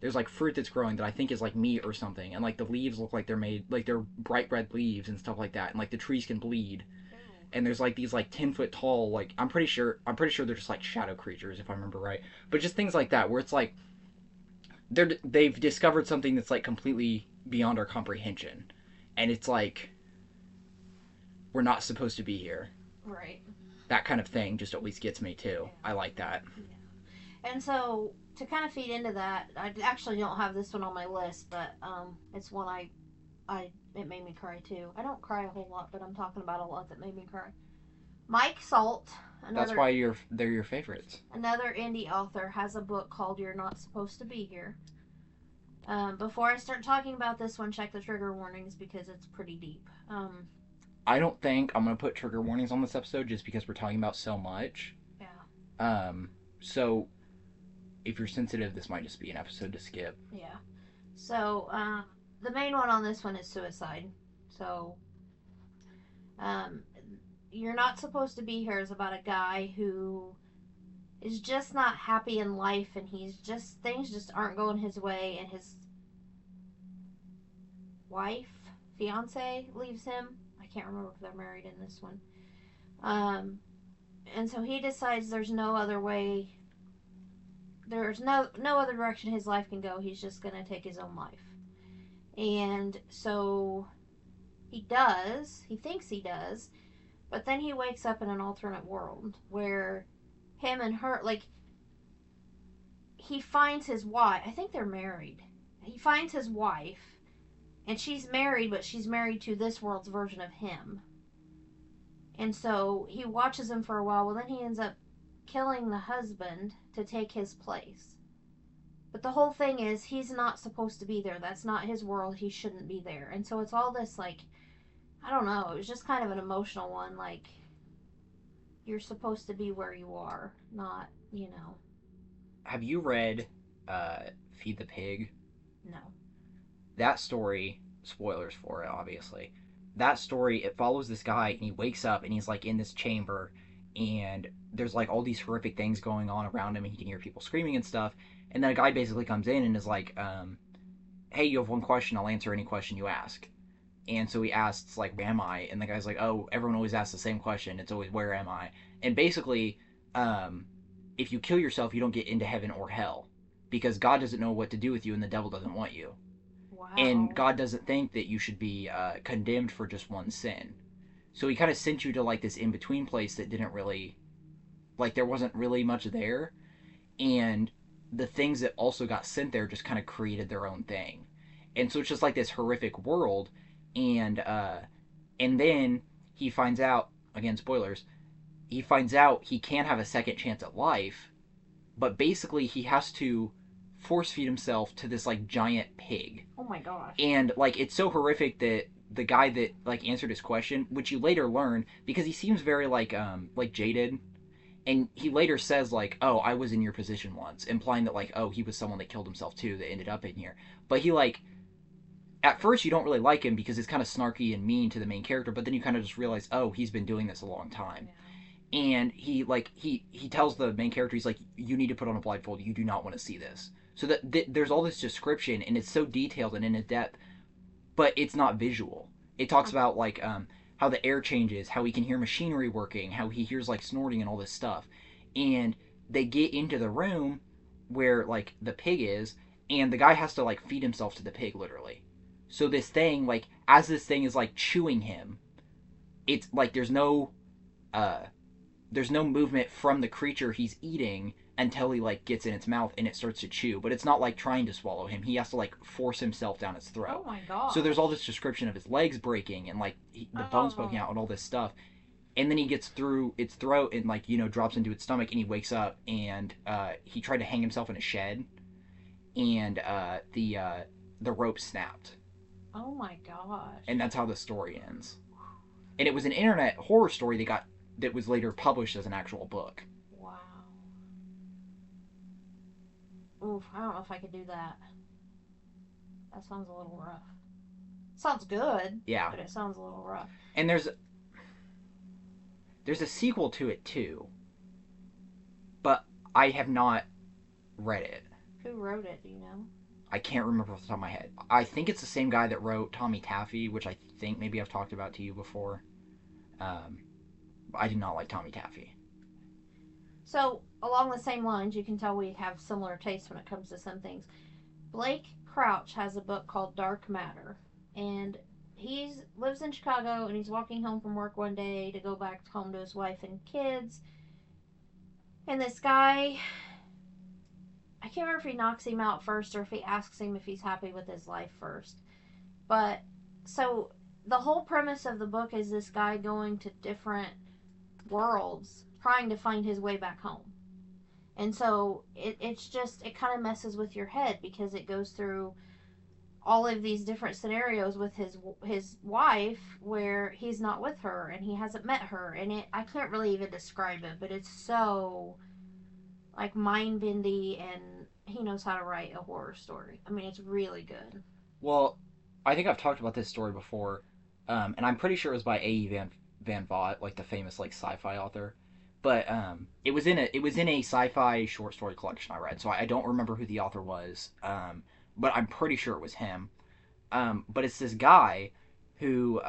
there's like fruit that's growing that I think is like meat or something, and like the leaves look like they're made like they're bright red leaves and stuff like that, and like the trees can bleed, Ew. and there's like these like 10 foot tall, like I'm pretty sure they're just like shadow creatures if I remember right, but just things like that where it's like they've discovered something that's like completely beyond our comprehension, and it's like we're not supposed to be here. Right. That kind of thing just always gets me too. Yeah. I like that. Yeah. And so to kind of feed into that, I actually don't have this one on my list, but it's one I it made me cry too. I don't cry a whole lot, but I'm talking about a lot that made me cry. Mike Salt, That's another why they're your favorites. another indie author, has a book called "You're Not Supposed to Be Here." Before I start talking about this one, check the trigger warnings because it's pretty deep. I don't think I'm gonna put trigger warnings on this episode just because we're talking about so much. Yeah. So if you're sensitive, this might just be an episode to skip. Yeah. So the main one on this one is suicide. So um, you're not supposed to be here is about a guy who is just not happy in life, and he's just things just aren't going his way, and his wife, fiance, leaves him. I can't remember if they're married in this one. Um, and so he decides there's no other way. There's no other direction his life can go. He's just gonna take his own life. And so he does. He thinks he does, but then he wakes up in an alternate world where him and her, like, he finds his wife. I think they're married. He finds his wife, and she's married, but she's married to this world's version of him. And so he watches him for a while. Well, then he ends up killing the husband to take his place. But the whole thing is, he's not supposed to be there. That's not his world. He shouldn't be there. And so it's all this, like, I don't know. It was just kind of an emotional one. Like, you're supposed to be where you are, not, you know. Have you read Feed the Pig? No. That story, spoilers for it, obviously. That story, it follows this guy, and he wakes up, and he's like in this chamber, and there's like all these horrific things going on around him, and he can hear people screaming and stuff. And then a guy basically comes in and is like, "Hey, you have one question. I'll answer any question you ask." And so he asks, like, "Where am I?" And the guy's like, "Oh, everyone always asks the same question. It's always, where am I?" And basically, um, if you kill yourself, you don't get into heaven or hell because God doesn't know what to do with you, and the devil doesn't want you. And Wow. God doesn't think that you should be condemned for just one sin. So he kind of sent you to like this in between place that didn't really, like, there wasn't really much there. And the things that also got sent there just kind of created their own thing. And so it's just like this horrific world. And then he finds out, again, spoilers, he finds out he can have a second chance at life, but basically he has to force feed himself to this like giant pig. Oh my gosh. And like it's so horrific that the guy that like answered his question, which you later learn because he seems very like jaded, and he later says like, "Oh, I was in your position once," implying that like, oh, he was someone that killed himself too that ended up in here. But he like at first you don't really like him because it's kind of snarky and mean to the main character, but then you kind of just realize, oh, he's been doing this a long time. And he tells the main character, he's like, you need to put on a blindfold, you do not want to see this. So that there's all this description, and it's so detailed and in depth, but it's not visual. It talks about like how the air changes, how he can hear machinery working, how he hears like snorting and all this stuff. And they get into the room where like the pig is, and the guy has to like feed himself to the pig literally. So this thing, like as this thing is like chewing him, it's like uh there's no movement from the creature he's eating until he like gets in its mouth and it starts to chew, but it's not like trying to swallow him. He has to like force himself down its Oh throat. my gosh. So there's all this description of his legs breaking and like the bones poking Oh. out and all this stuff. And then he gets through its throat and like drops into its stomach, and he wakes up, and he tried to hang himself in a shed, and the rope snapped. Oh my gosh. And that's how the story ends. And it was an internet horror story that was later published as an actual book. Wow. Oof, I don't know if I could do that. That sounds a little rough. Sounds good. Yeah. But it sounds a little rough. And there's a sequel to it too. But I have not read it. Who wrote it, do you know? I can't remember off the top of my head. I think it's the same guy that wrote Tommy Taffy, which I think maybe I've talked about to you before. I did not like Tommy Taffy. So, along the same lines, you can tell we have similar tastes when it comes to some things. Blake Crouch has a book called Dark Matter. And he lives in Chicago, and he's walking home from work one day to go back home to his wife and kids. And this guy, I can't remember if he knocks him out first or if he asks him if he's happy with his life first. But, so, the whole premise of the book is this guy going to different worlds trying to find his way back home. And so it kind of messes with your head because it goes through all of these different scenarios with his wife where he's not with her and he hasn't met her, and I can't really even describe it, but it's so like mind-bendy, and he knows how to write a horror story. I mean, it's really good. Well, I think I've talked about this story before, and I'm pretty sure it was by A.E. Van Vogt, like the famous like sci-fi author. But it was in a sci-fi short story collection I read, so I don't remember who the author was, but I'm pretty sure it was him. But it's this guy who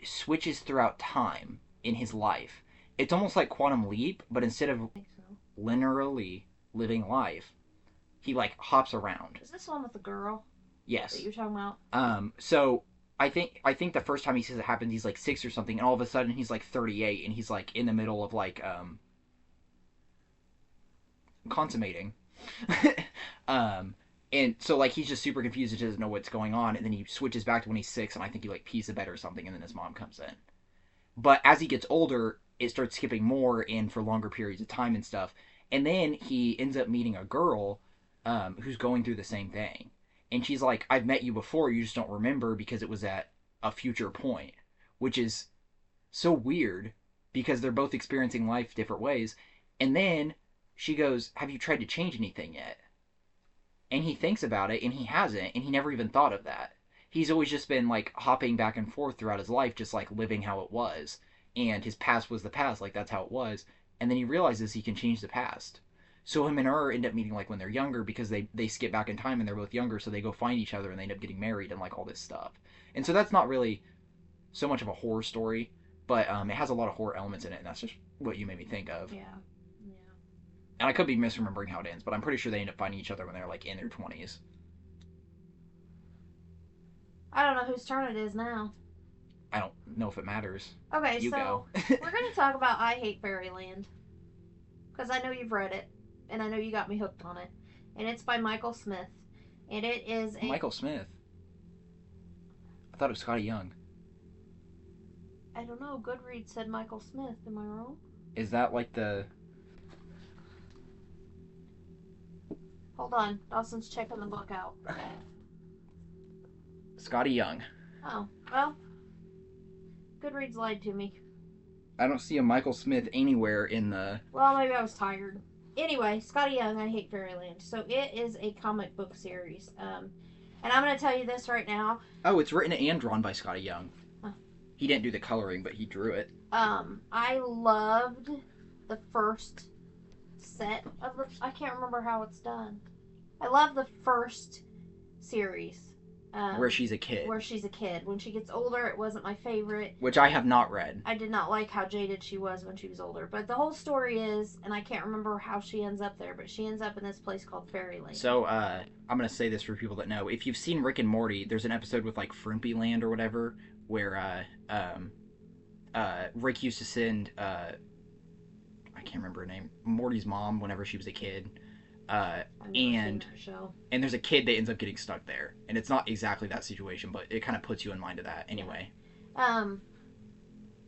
switches throughout time in his life. It's almost like Quantum Leap, but instead of I think so. linearly living life, he like hops around. Is this the one with the girl Yes. that you're talking about? So I think the first time he says it happens, he's like 6 or something, and all of a sudden he's like 38, and he's like in the middle of like consummating. And so like he's just super confused and doesn't know what's going on, and then he switches back to when he's 6, and I think he like pees the bed or something, and then his mom comes in. But as he gets older, it starts skipping more in for longer periods of time and stuff, and then he ends up meeting a girl who's going through the same thing. And she's like, I've met you before, you just don't remember because it was at a future point, which is so weird because they're both experiencing life different ways. And then she goes, have you tried to change anything yet? And he thinks about it, and he hasn't, and he never even thought of that. He's always just been like hopping back and forth throughout his life, just like living how it was. And his past was the past, like that's how it was. And then he realizes he can change the past. So him and her end up meeting like when they're younger because they skip back in time and they're both younger, so they go find each other and they end up getting married and like all this stuff. And so that's not really so much of a horror story, but it has a lot of horror elements in it, and that's just what you made me think of. Yeah. And I could be misremembering how it ends, but I'm pretty sure they end up finding each other when they're like in their 20s. I don't know whose turn it is now. I don't know if it matters. Okay, You so go. we're going to talk about I Hate Fairyland. Because I know you've read it, and I know you got me hooked on it. And it's by Michael Smith. And it is a... Michael Smith? I thought it was Scotty Young. I don't know, Goodreads said Michael Smith. Am I wrong? Is that like the... Hold on, Dawson's checking the book out. Scotty Young. Oh, well, Goodreads lied to me. I don't see a Michael Smith anywhere in the... Well, maybe I was tired. Anyway, Scotty Young, I Hate Fairyland. So it is a comic book series. And I'm going to tell you this right now. Oh, it's written and drawn by Scotty Young. Huh. He didn't do the coloring, but he drew it. I loved the first set of the... I can't remember how it's done. I love the first series. Where she's a kid. Where she's a kid. When she gets older, it wasn't my favorite. Which I have not read. I did not like how jaded she was when she was older. But the whole story is, and I can't remember how she ends up there, but she ends up in this place called Fairyland. So, I'm going to say this for people that know. If you've seen Rick and Morty, there's an episode with, like, Frumpy Land or whatever, where, Rick used to send, I can't remember her name, Morty's mom whenever she was a kid. And there's a kid that ends up getting stuck there, and it's not exactly that situation, but it kind of puts you in mind of that anyway. But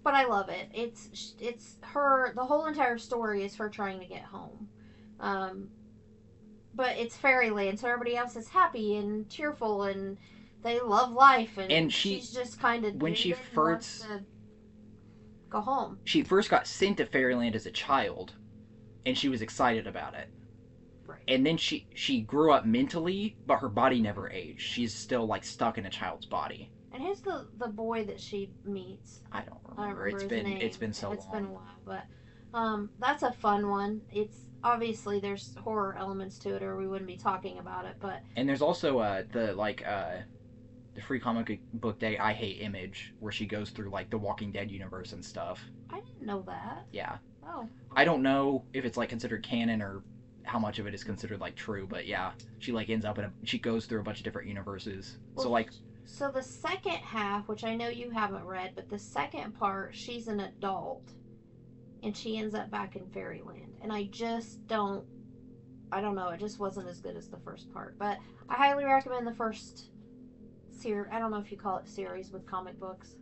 I love it. It's her. The whole entire story is her trying to get home. but it's fairyland, so everybody else is happy and cheerful and they love life, And and she's just kind of when jaded and wants to go home. she first got sent to fairyland as a child, and she was excited about it. Right. And then she grew up mentally, but her body never aged. She's still like stuck in a child's body. And who's the boy that she meets? I don't remember. I don't remember his name. It's been so long. It's been a while, but that's a fun one. It's obviously there's horror elements to it, or we wouldn't be talking about it. But and there's also the free comic book day I Hate Image, where she goes through like the Walking Dead universe and stuff. I didn't know that. Yeah. Oh. I don't know if it's like considered canon or how much of it is considered like true, but yeah, she like ends up she goes through a bunch of different universes. Well, so the second half, which I know you haven't read, but the second part, she's an adult, and she ends up back in fairyland, and I don't know, it just wasn't as good as the first part, but I highly recommend the first series. I don't know if you call it series with comic books,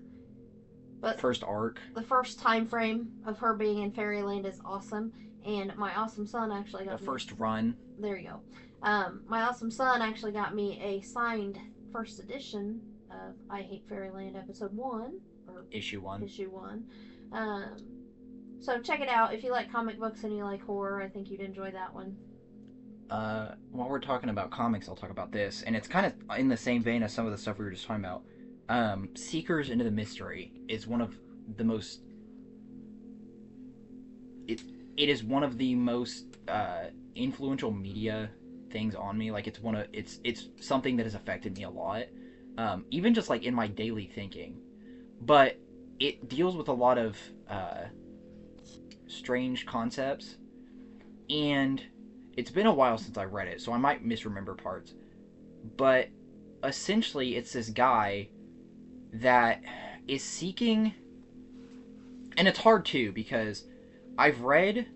but first arc, the first time frame of her being in fairyland is awesome. And my awesome son actually got the first run. There you go. My awesome son actually got me a signed first edition of I Hate Fairyland episode 1 or issue 1. Issue 1. So check it out if you like comic books and you like horror. I think you'd enjoy that one. While we're talking about comics, I'll talk about this, and it's kind of in the same vein as some of the stuff we were just talking about. Seekers into the Mystery is one of the most. It is one of the most influential media things on me. Like it's something that has affected me a lot, even just like in my daily thinking. But it deals with a lot of strange concepts, and it's been a while since I read it, so I might misremember parts. But essentially, it's this guy that is seeking, and it's hard too because I've read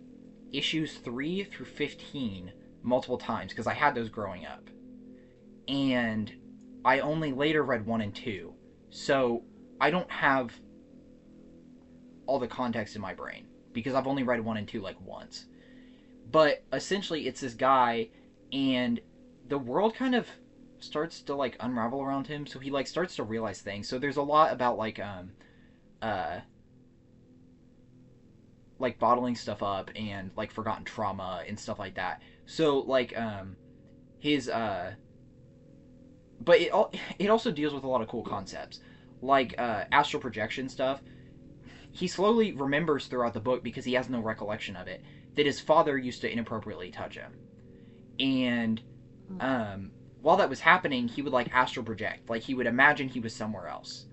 issues 3 through 15 multiple times because I had those growing up. And I only later read 1 and 2. So I don't have all the context in my brain because I've only read 1 and 2 like once. But essentially it's this guy, and the world kind of starts to like unravel around him, so he like starts to realize things. So there's a lot about like bottling stuff up and like forgotten trauma and stuff like that. So like his but it also deals with a lot of cool concepts like astral projection stuff. He slowly remembers throughout the book, because he has no recollection of it, that his father used to inappropriately touch him. And while that was happening, he would like astral project, like he would imagine he was somewhere else.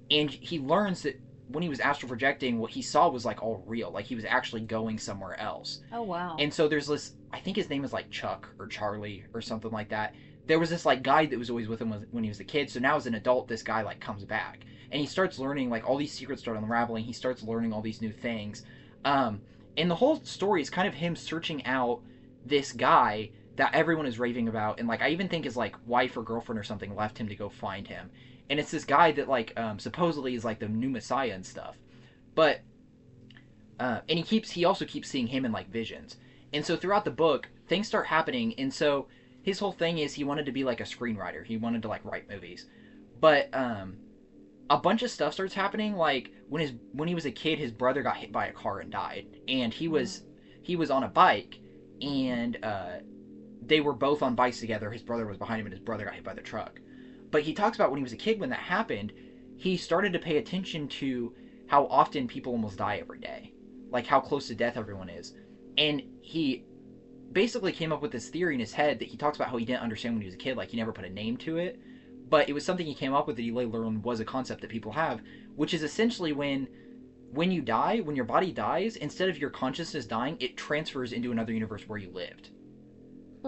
And he learns that when he was astral projecting, what he saw was like all real, like he was actually going somewhere else. Oh wow. And so there's this, I think his name is like Chuck or Charlie or something like that. There was this like guide that was always with him when he was a kid. So now as an adult, this guy like comes back and he starts learning, like all these secrets start unraveling. He starts learning all these new things. And the whole story is kind of him searching out this guy that everyone is raving about. And like, I even think his like wife or girlfriend or something left him to go find him. And it's this guy that like supposedly is like the new Messiah and stuff. But and he also keeps seeing him in like visions. And so throughout the book, things start happening. And so his whole thing is he wanted to be like a screenwriter. He wanted to like write movies. But a bunch of stuff starts happening. Like when he was a kid, his brother got hit by a car and died. And he was on a bike, and they were both on bikes together. His brother was behind him, and his brother got hit by the truck. But he talks about when he was a kid, when that happened, he started to pay attention to how often people almost die every day. Like how close to death everyone is. And he basically came up with this theory in his head that he talks about how he didn't understand when he was a kid. Like he never put a name to it. But it was something he came up with that he later learned was a concept that people have. Which is essentially when you die, when your body dies, instead of your consciousness dying, it transfers into another universe where you lived.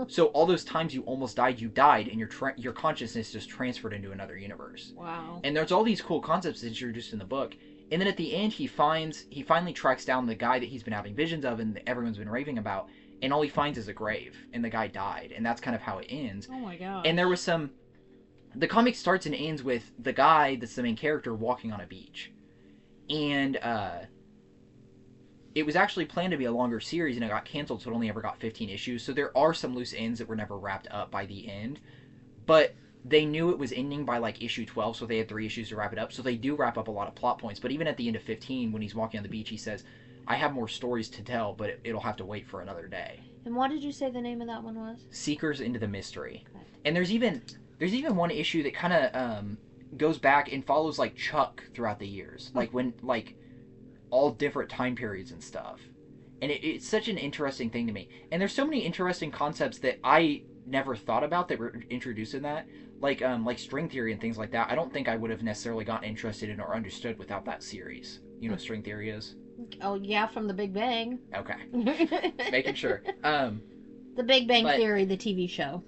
So all those times you almost died, you died, and your consciousness just transferred into another universe. Wow. And there's all these cool concepts introduced in the book. And then at the end, he finally tracks down the guy that he's been having visions of and everyone's been raving about. And all he finds is a grave, and the guy died. And that's kind of how it ends. Oh my god. And there was the comic starts and ends with the guy that's the main character walking on a beach. And it was actually planned to be a longer series and it got canceled, so it only ever got 15 issues. So there are some loose ends that were never wrapped up by the end. But they knew it was ending by like issue 12, so they had 3 issues to wrap it up. So they do wrap up a lot of plot points. But even at the end of 15, when he's walking on the beach, he says, I have more stories to tell, but it'll have to wait for another day. And what did you say the name of that one was? Seekers into the Mystery. Okay. And there's even one issue that kind of goes back and follows like Chuck throughout the years, like when like all different time periods and stuff. And it's such an interesting thing to me. And there's so many interesting concepts that I never thought about that were introduced in that, like string theory and things like that. I don't think I would have necessarily gotten interested in or understood without that series. You know what string theory is? Oh yeah, from The Big Bang. Okay, making sure. The Big Bang Theory, the TV show.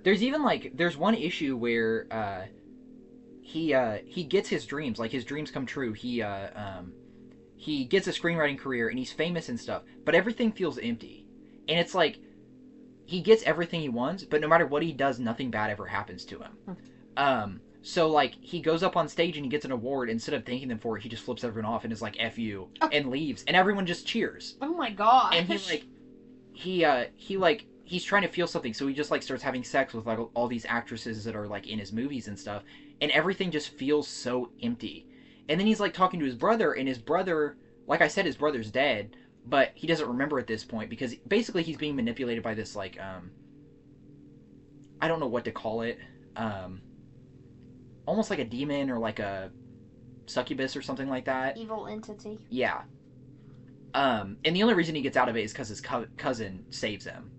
There's even there's one issue where he gets his dreams, like his dreams come true. He gets a screenwriting career and he's famous and stuff, but everything feels empty. And it's like he gets everything he wants, but no matter what he does, nothing bad ever happens to him. So like he goes up on stage and he gets an award. Instead of thanking them for it, he just flips everyone off and is like "F you" and leaves, and everyone just cheers. Oh my gosh! And he's trying to feel something, so he just like starts having sex with like all these actresses that are like in his movies and stuff, and everything just feels so empty. And then he's like talking to his brother, and his brother, like I said, his brother's dead, but he doesn't remember at this point because basically he's being manipulated by this like I don't know what to call it, almost like a demon or like a succubus or something like that. Evil entity. Yeah. And the only reason he gets out of it is because his cousin saves him.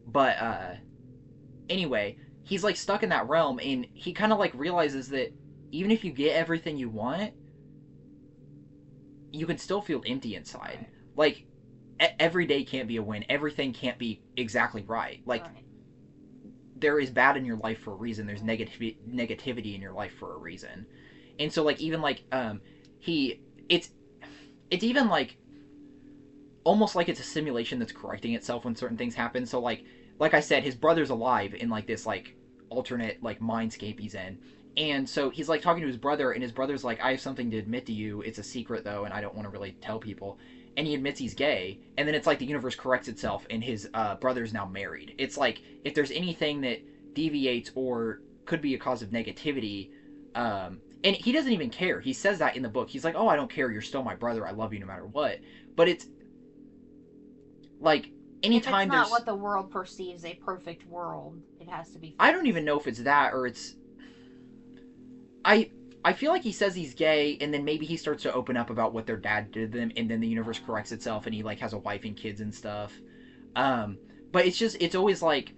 But anyway, he's like stuck in that realm, and he kind of like realizes that even if you get everything you want, you can still feel empty inside. Like every day can't be a win. Everything can't be exactly right. Like there is bad in your life for a reason. There's negativity in your life for a reason. And so like even like it's even like almost like it's a simulation that's correcting itself when certain things happen. So like I said, his brother's alive in like this like alternate like mindscape he's in. And so he's like talking to his brother, and his brother's like, I have something to admit to you. It's a secret though, and I don't want to really tell people. And he admits he's gay, and then it's like the universe corrects itself, and his brother's now married. It's like if there's anything that deviates or could be a cause of negativity, and he doesn't even care. He says that in the book. He's like, oh, I don't care. You're still my brother. I love you no matter what. But it's like anytime if it's not what the world perceives a perfect world, it has to be fixed. I don't even know if it's that or it's I feel like he says he's gay, and then maybe he starts to open up about what their dad did to them, and then the universe corrects itself, and he like has a wife and kids and stuff. But it's always like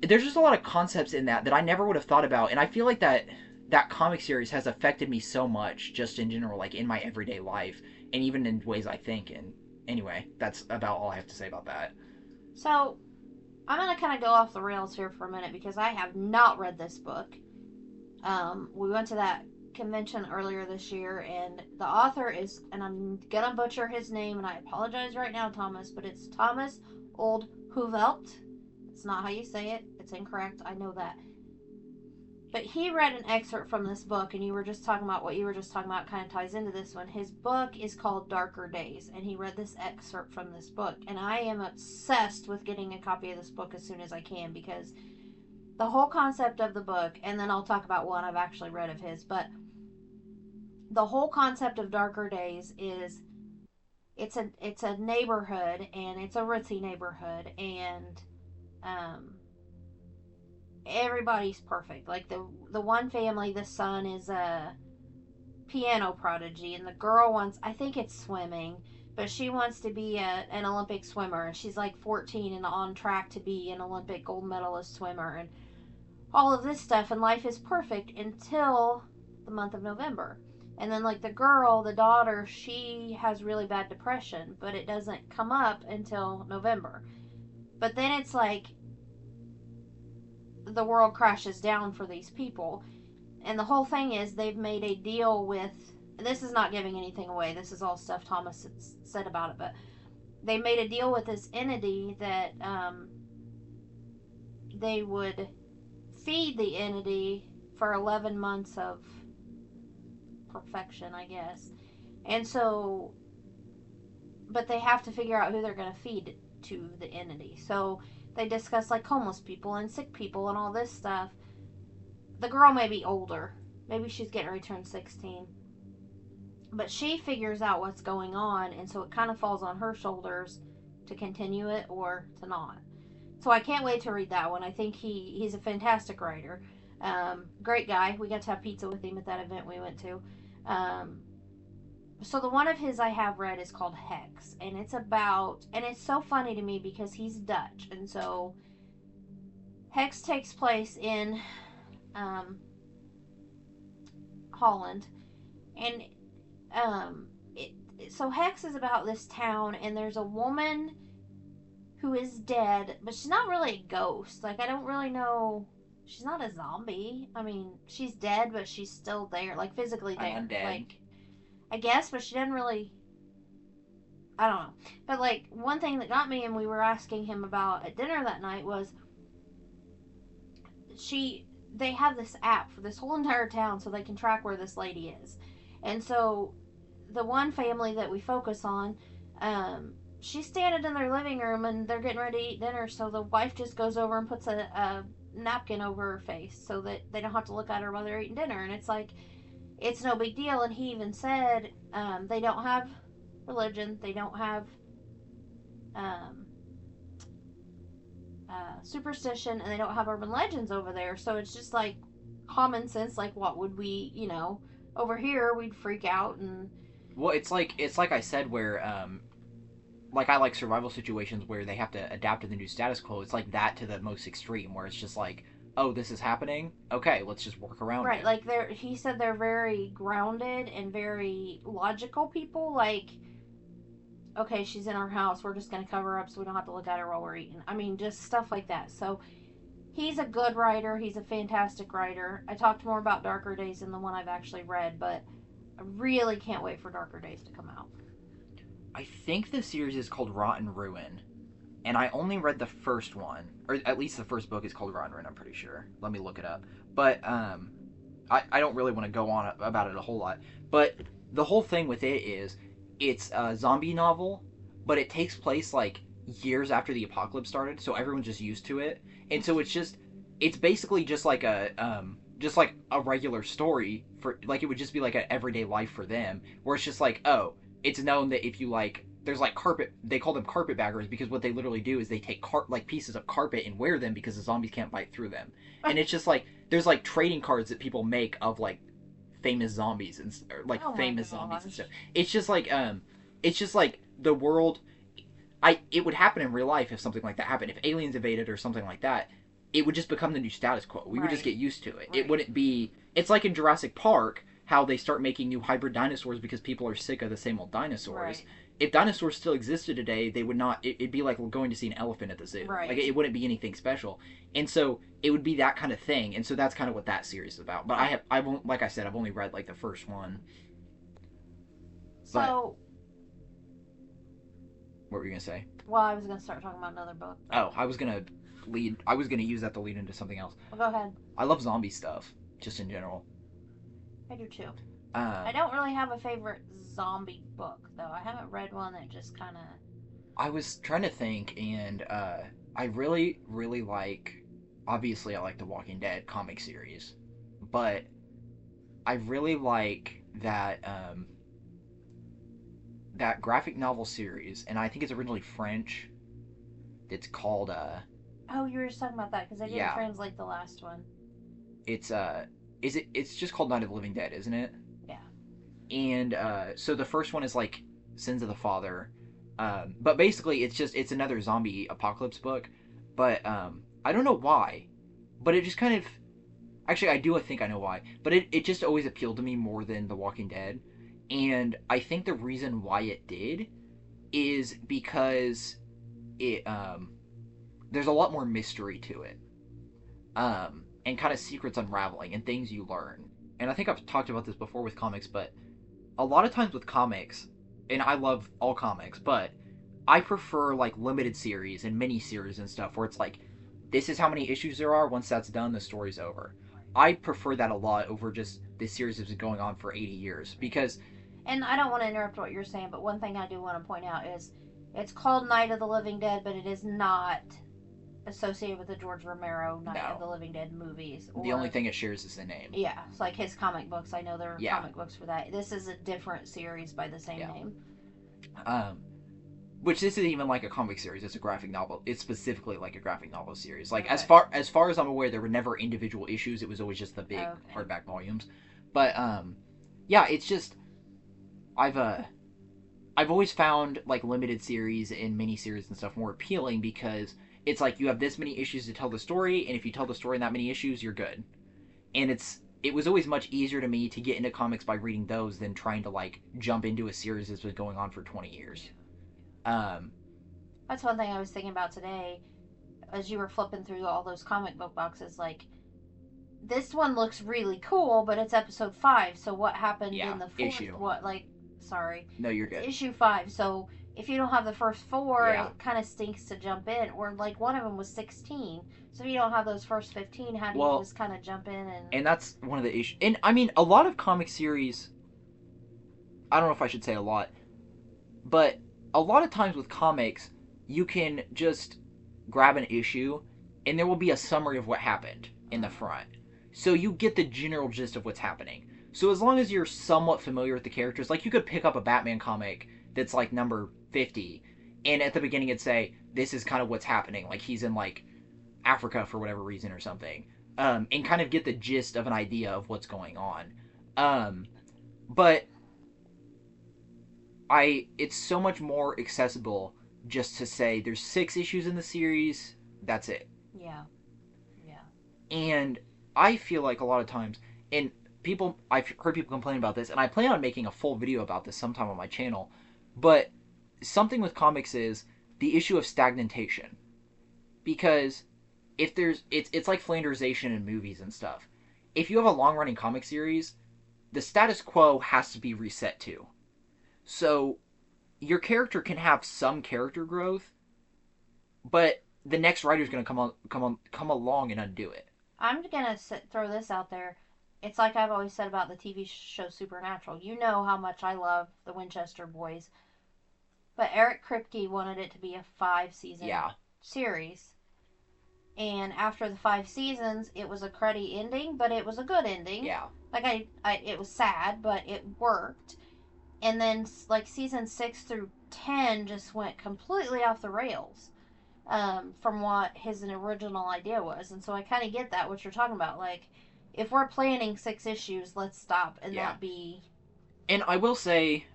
there's just a lot of concepts in that I never would have thought about, and I feel like that comic series has affected me so much just in general, like in my everyday life, and even in ways I think. And anyway, that's about all I have to say about that. So I'm gonna kind of go off the rails here for a minute because I have not read this book. We went to that convention earlier this year, and the author is, and I'm gonna butcher his name, and I apologize right now, Thomas, but it's Thomas Old Hoevelt. It's not how you say it. It's incorrect. I know that. But he read an excerpt from this book, and you were just talking about what you were just talking about kind of ties into this one. His book is called Darker Days, and he read this excerpt from this book. And I am obsessed with getting a copy of this book as soon as I can, because the whole concept of the book, and then I'll talk about one I've actually read of his, but the whole concept of Darker Days is it's a neighborhood, and it's a ritzy neighborhood, and everybody's perfect. Like the one family, the son is a piano prodigy, and the girl wants, I think it's swimming, but she wants to be an Olympic swimmer, and she's like 14 and on track to be an Olympic gold medalist swimmer, and all of this stuff, and life is perfect until the month of November. And then like the girl, the daughter, she has really bad depression, but it doesn't come up until November. But then it's like the world crashes down for these people. And the whole thing is they've made a deal with, this is not giving anything away, this is all stuff Thomas said about it, but they made a deal with this entity that they would feed the entity for 11 months of perfection, I guess. And so but they have to figure out who they're going to feed to the entity. So they discuss like homeless people and sick people and all this stuff. The girl may be older. Maybe she's getting ready to turn 16. But she figures out what's going on, and so it kind of falls on her shoulders to continue it or to not. So I can't wait to read that one. I think he's a fantastic writer. Great guy. We got to have pizza with him at that event we went to. Um, so the one of his I have read is called Hex, and it's so funny to me because he's Dutch, and so Hex takes place in um, Holland, and so Hex is about this town, and there's a woman who is dead, but she's not really a ghost. Like, I don't really know. She's not a zombie. I mean, she's dead, but she's still there, like physically there. Undead. Like, I guess, but she doesn't really. I don't know. But like, one thing that got me, and we were asking him about at dinner that night, was they have this app for this whole entire town so they can track where this lady is. And so the one family that we focus on, she's standing in their living room and they're getting ready to eat dinner, so the wife just goes over and puts a napkin over her face so that they don't have to look at her while they're eating dinner. And it's like, it's no big deal. And he even said they don't have religion, they don't have um, superstition, and they don't have urban legends over there. So it's just like common sense. Like, what would we, over here we'd freak out. And Well, it's like I said, where like I like survival situations where they have to adapt to the new status quo. It's like that to the most extreme, where it's just like, oh, this is happening. Okay, let's just work around right, it. like he said they're very grounded and very logical people. Like, okay, she's in our house, we're just gonna cover her up so we don't have to look at her while we're eating. I mean, just stuff like that. So he's a good writer. He's a fantastic writer. I talked more about Darker Days than the one I've actually read, but I really can't wait for Darker Days to come out. I think the series is called Rotten Ruin, and I only read the first one, or at least the first book is called Rotten Ruin. I'm pretty sure. Let me look it up. But I don't really want to go on about it a whole lot. But the whole thing with it is, it's a zombie novel, but it takes place like years after the apocalypse started, so everyone's just used to it, and so it's basically just like a regular story for, like, it would just be like an everyday life for them, where it's just like, oh, it's known that if you like, there's like carpet, they call them carpetbaggers, because what they literally do is they take like pieces of carpet and wear them because the zombies can't bite through them. And it's just like, there's like trading cards that people make of like famous zombies and, or like Oh my famous zombies and gosh. stuff. It's just like the world. It would happen in real life if something like that happened. If aliens invaded or something like that, it would just become the new status quo. We would just Right. get used to it. Right. It wouldn't be. It's like in Jurassic Park, how they start making new hybrid dinosaurs because people are sick of the same old dinosaurs. Right. If dinosaurs still existed today, they would not. It'd be like going to see an elephant at the zoo. Right. Like, it wouldn't be anything special. And so it would be that kind of thing. And so that's kind of what that series is about. But I won't. Like I said, I've only read like the first one. But So, what were you gonna say? well, I was gonna start talking about another book. Oh, I was gonna use that to lead into something else. Well, go ahead. I love zombie stuff, just in general. I do too. Um, I don't really have a favorite zombie book though. I haven't read one that just kind of. I was trying to think, and I really, really like. Obviously, I like the Walking Dead comic series, but I really like that graphic novel series, and I think it's originally French. It's called Oh, you were just talking about that because I didn't yeah. translate the last one. It's it's just called Night of the Living Dead, isn't it? Yeah. And so the first one is like Sins of the Father, but basically it's another zombie apocalypse book. But I don't know why, but it just kind of, actually I do, I think I know why, but it just always appealed to me more than The Walking Dead. And I think the reason why it did is because it there's a lot more mystery to it, and kind of secrets unraveling and things you learn. And I think I've talked about this before with comics, but a lot of times with comics, and I love all comics, but I prefer like limited series and mini series and stuff where it's like, this is how many issues there are. Once that's done, the story's over. I prefer that a lot over just this series that's been going on for 80 years, because And I don't want to interrupt what you're saying, but one thing I do want to point out is it's called Night of the Living Dead, but it is not associated with the George Romero Night of No. the Living Dead movies. The only Or, thing it shares is the name. yeah, it's like his comic books. I know there are Yeah. comic books for that. This is a different series by the same Yeah. name. Which this isn't even like a comic series, it's a graphic novel. It's specifically like a graphic novel series. Like Okay. as far as I'm aware, there were never individual issues, it was always just the big hardback volumes. But yeah, it's just I've always found like limited series and mini series and stuff more appealing because it's like you have this many issues to tell the story, and if you tell the story in that many issues, you're good. And it was always much easier to me to get into comics by reading those than trying to like jump into a series that's been going on for 20 years. That's one thing I was thinking about today as you were flipping through all those comic book boxes. Like, this one looks really cool, but it's episode 5. So what happened in the 4th? Issue. What, like, sorry. No, you're good. Issue 5. So if you don't have the first 4, Yeah. it kind of stinks to jump in. Or, like, one of them was 16. So if you don't have those first 15, how do you just kind of jump in and... And that's one of the issues. And, I mean, a lot of comic series... I don't know if I should say a lot. But a lot of times with comics, you can just grab an issue, and there will be a summary of what happened in the front. So you get the general gist of what's happening. So as long as you're somewhat familiar with the characters, like you could pick up a Batman comic that's like number 50, and at the beginning it'd say, this is kind of what's happening. Like he's in like Africa for whatever reason or something. And kind of get the gist of an idea of what's going on. But it's so much more accessible just to say there's 6 issues in the series, that's it. Yeah. And I feel like a lot of times, and I've heard people complain about this, and I plan on making a full video about this sometime on my channel, but something with comics is the issue of stagnation. Because if it's like flanderization in movies and stuff. If you have a long-running comic series, the status quo has to be reset too. So your character can have some character growth, but the next writer's going to come along and undo it. I'm gonna throw this out there. It's like I've always said about the TV show Supernatural. You know how much I love the Winchester Boys, but Eric Kripke wanted it to be a 5-season series. And after the 5 seasons, it was a cruddy ending, but it was a good ending. Yeah. Like it was sad, but it worked. And then like season 6 through 10 just went completely off the rails. From what his original idea was. And so I kind of get that, what you're talking about. Like, if we're planning 6 issues, let's stop and not be... And I will say,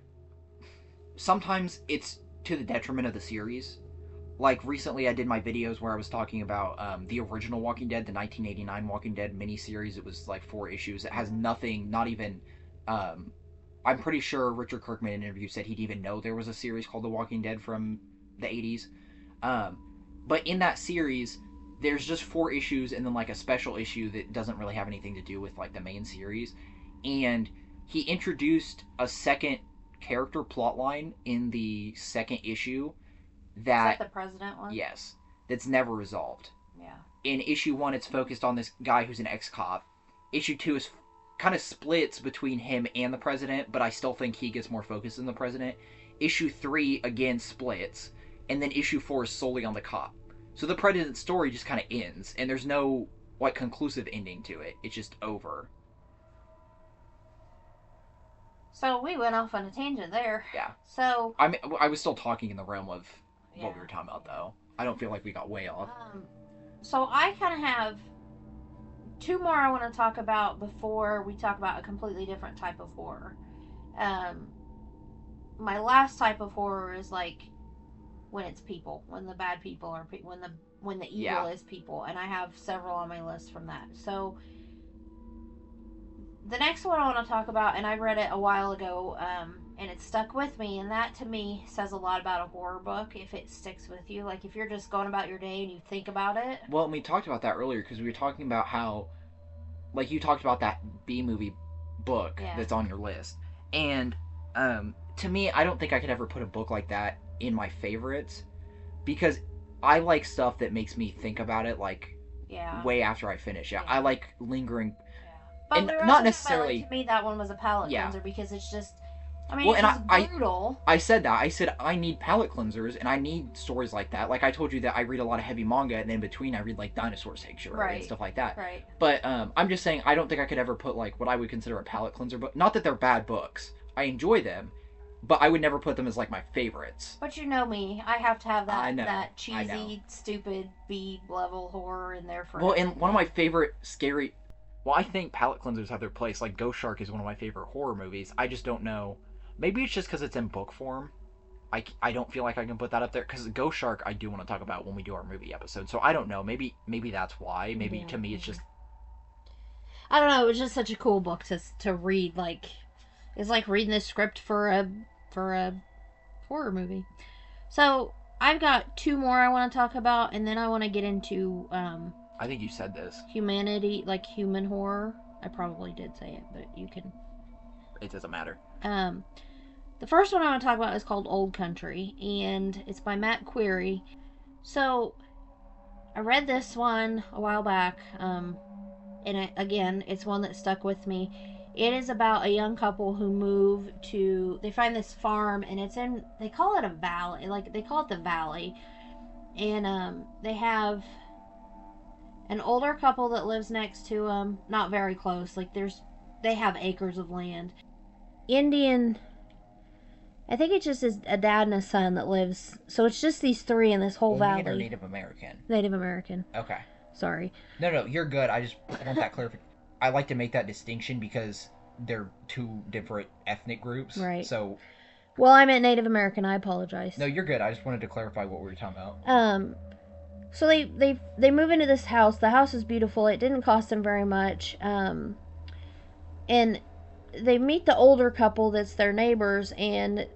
sometimes it's to the detriment of the series. Like, recently I did my videos where I was talking about the original Walking Dead, the 1989 Walking Dead miniseries. It was like 4 issues. It has nothing, not even... I'm pretty sure Richard Kirkman in an interview said he'd even know there was a series called The Walking Dead from the 80s. But in that series, there's just 4 issues and then like a special issue that doesn't really have anything to do with like the main series. And he introduced a second character plotline in the second issue that... Is that the president one? Yes. That's never resolved. Yeah. In issue 1, it's focused on this guy who's an ex-cop. Issue 2 is kind of splits between him and the president, but I still think he gets more focus than the president. Issue 3, again, splits. And then issue 4 is solely on the cop. So the president's story just kind of ends, and there's no, like, conclusive ending to it. It's just over. So we went off on a tangent there. Yeah. So... I mean, I was still talking in the realm of what we were talking about, though. I don't feel like we got way off. So I kind of have 2 more I want to talk about before we talk about a completely different type of horror. My last type of horror is, like... when it's people, when the bad people are when the evil is people, and I have several on my list from that. So the next one I want to talk about, and I read it a while ago, and it stuck with me, and that to me says a lot about a horror book if it sticks with you. Like if you're just going about your day and you think about it. Well, and we talked about that earlier because we were talking about how, like you talked about that B-movie book that's on your list, and to me, I don't think I could ever put a book like that in my favorites because I like stuff that makes me think about it like way after I finish. I like lingering. But and we were not also necessarily about, like, to me that one was a palate cleanser because it's just I mean, Well, it's and just brutal. I said that. I said I need palate cleansers and I need stories like that. Like I told you that I read a lot of heavy manga and in between I read like dinosaur sanctuary and Right. stuff like that. Right. But I'm just saying I don't think I could ever put like what I would consider a palate cleanser book. Not that they're bad books. I enjoy them, but I would never put them as like my favorites. But you know me, I have to have I that know. that I know. cheesy, stupid B level horror in there for Well, and everything. one of my favorite scary. Well, I think palate cleansers have their place. Like Ghost Shark is one of my favorite horror movies. I just don't know. Maybe it's just because it's in book form. I don't feel like I can put that up there because Ghost Shark I do want to talk about when we do our movie episode. So I don't know. Maybe that's why. Maybe Yeah. to me it's just I don't know. It was just such a cool book to read. Like it's like reading the script for a horror movie. So I've got two more I want to talk about, and then I want to get into I think you said this. humanity, like human horror. I probably did say it, but you can. It doesn't matter. Um, the first one I want to talk about is called Old Country, and it's by Matt Query. So I read this one a while back, again, it's one that stuck with me. It is about a young couple who move to. They find this farm, and it's in. They call it a valley, like they call it the valley, and they have an older couple that lives next to them, not very close. Like they have acres of land. Indian. I think it's just a dad and a son that lives. So it's just these three in this whole Indian valley. or Native American? Native American. Okay. Sorry. No, you're good. I just want that clarification. I like to make that distinction because they're two different ethnic groups. Right. So. Well, I meant Native American. I apologize. No, you're good. I just wanted to clarify what we were talking about. So they move into this house. The house is beautiful. It didn't cost them very much. And they meet the older couple that's their neighbors, and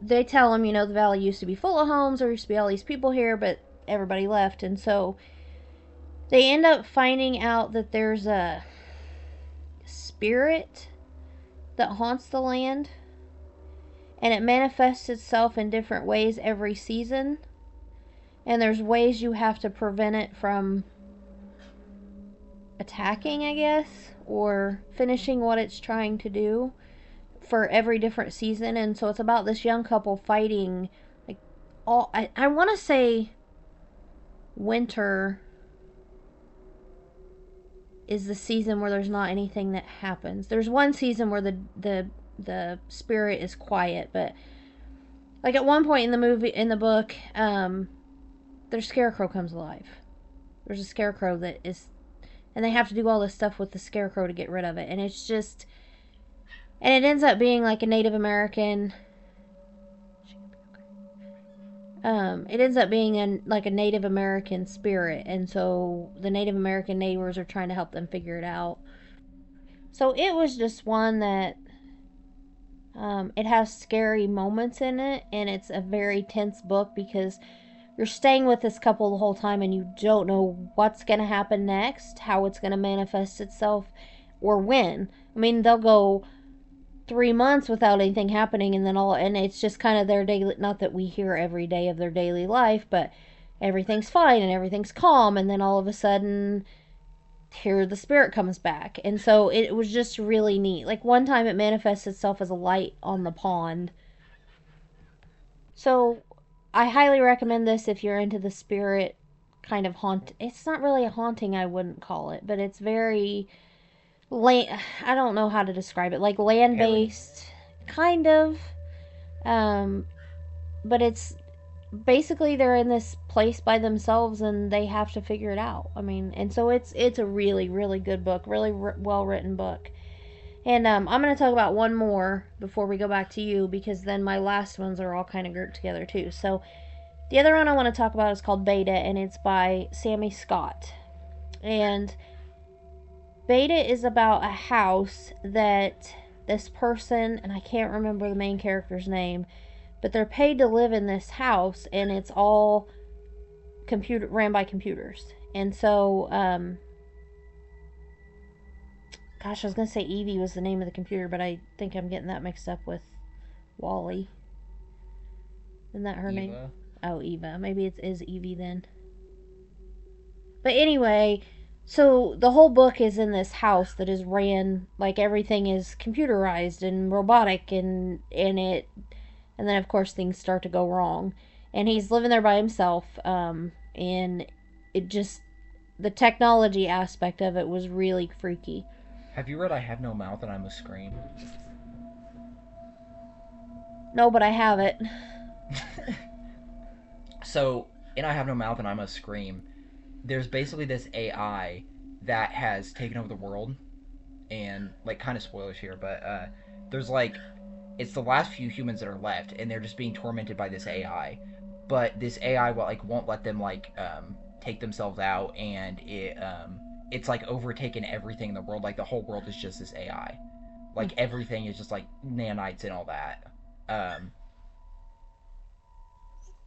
they tell them, the valley used to be full of homes. There used to be all these people here, but everybody left. And so they end up finding out that there's a spirit that haunts the land, and it manifests itself in different ways every season. And there's ways you have to prevent it from attacking, I guess, or finishing what it's trying to do for every different season. And so it's about this young couple fighting, like, I want to say winter is the season where there's not anything that happens. There's one season where the spirit is quiet, but like at one point in the book, their scarecrow comes alive. There's a scarecrow that is, and they have to do all this stuff with the scarecrow to get rid of it, and it's just, and it ends up being like a Native American. It ends up being like a Native American spirit, and so the Native American neighbors are trying to help them figure it out. So it was just one that it has scary moments in it, and it's a very tense book because you're staying with this couple the whole time and you don't know what's going to happen next, how it's going to manifest itself, or when. I mean, they'll go 3 months without anything happening, and it's just kind of their daily, not that we hear every day of their daily life, but everything's fine and everything's calm, and then all of a sudden here the spirit comes back. And so it was just really neat. Like one time it manifests itself as a light on the pond. So I highly recommend this if you're into the spirit kind of haunt. It's not really a haunting, I wouldn't call it, but it's very I don't know how to describe it. Like land based, kind of. But it's basically they're in this place by themselves and they have to figure it out. I mean, and so it's a really really good book, really well written book. And I'm going to talk about one more before we go back to you, because then my last ones are all kind of grouped together too. So the other one I want to talk about is called Beta, and it's by Sammy Scott. And Beta is about a house that this person, and I can't remember the main character's name, but they're paid to live in this house, and it's all ran by computers. And so gosh, I was going to say Evie was the name of the computer, but I think I'm getting that mixed up with Wally. Isn't that her Eva. name? Oh, Eva. Maybe it is Evie then. But anyway, So the whole book is in this house that is ran like everything is computerized and robotic and then of course things start to go wrong. And he's living there by himself, and it just the technology aspect of it was really freaky. Have you read I Have No Mouth and I Must Scream? No, but I have it. So, in I Have No Mouth and I Must Scream, there's basically this AI that has taken over the world, and like kind of spoilers here, but there's like it's the last few humans that are left, and they're just being tormented by this AI. But this AI won't let them take themselves out, and it's like overtaken everything in the world. Like the whole world is just this AI. Like everything is just like nanites and all that. Um,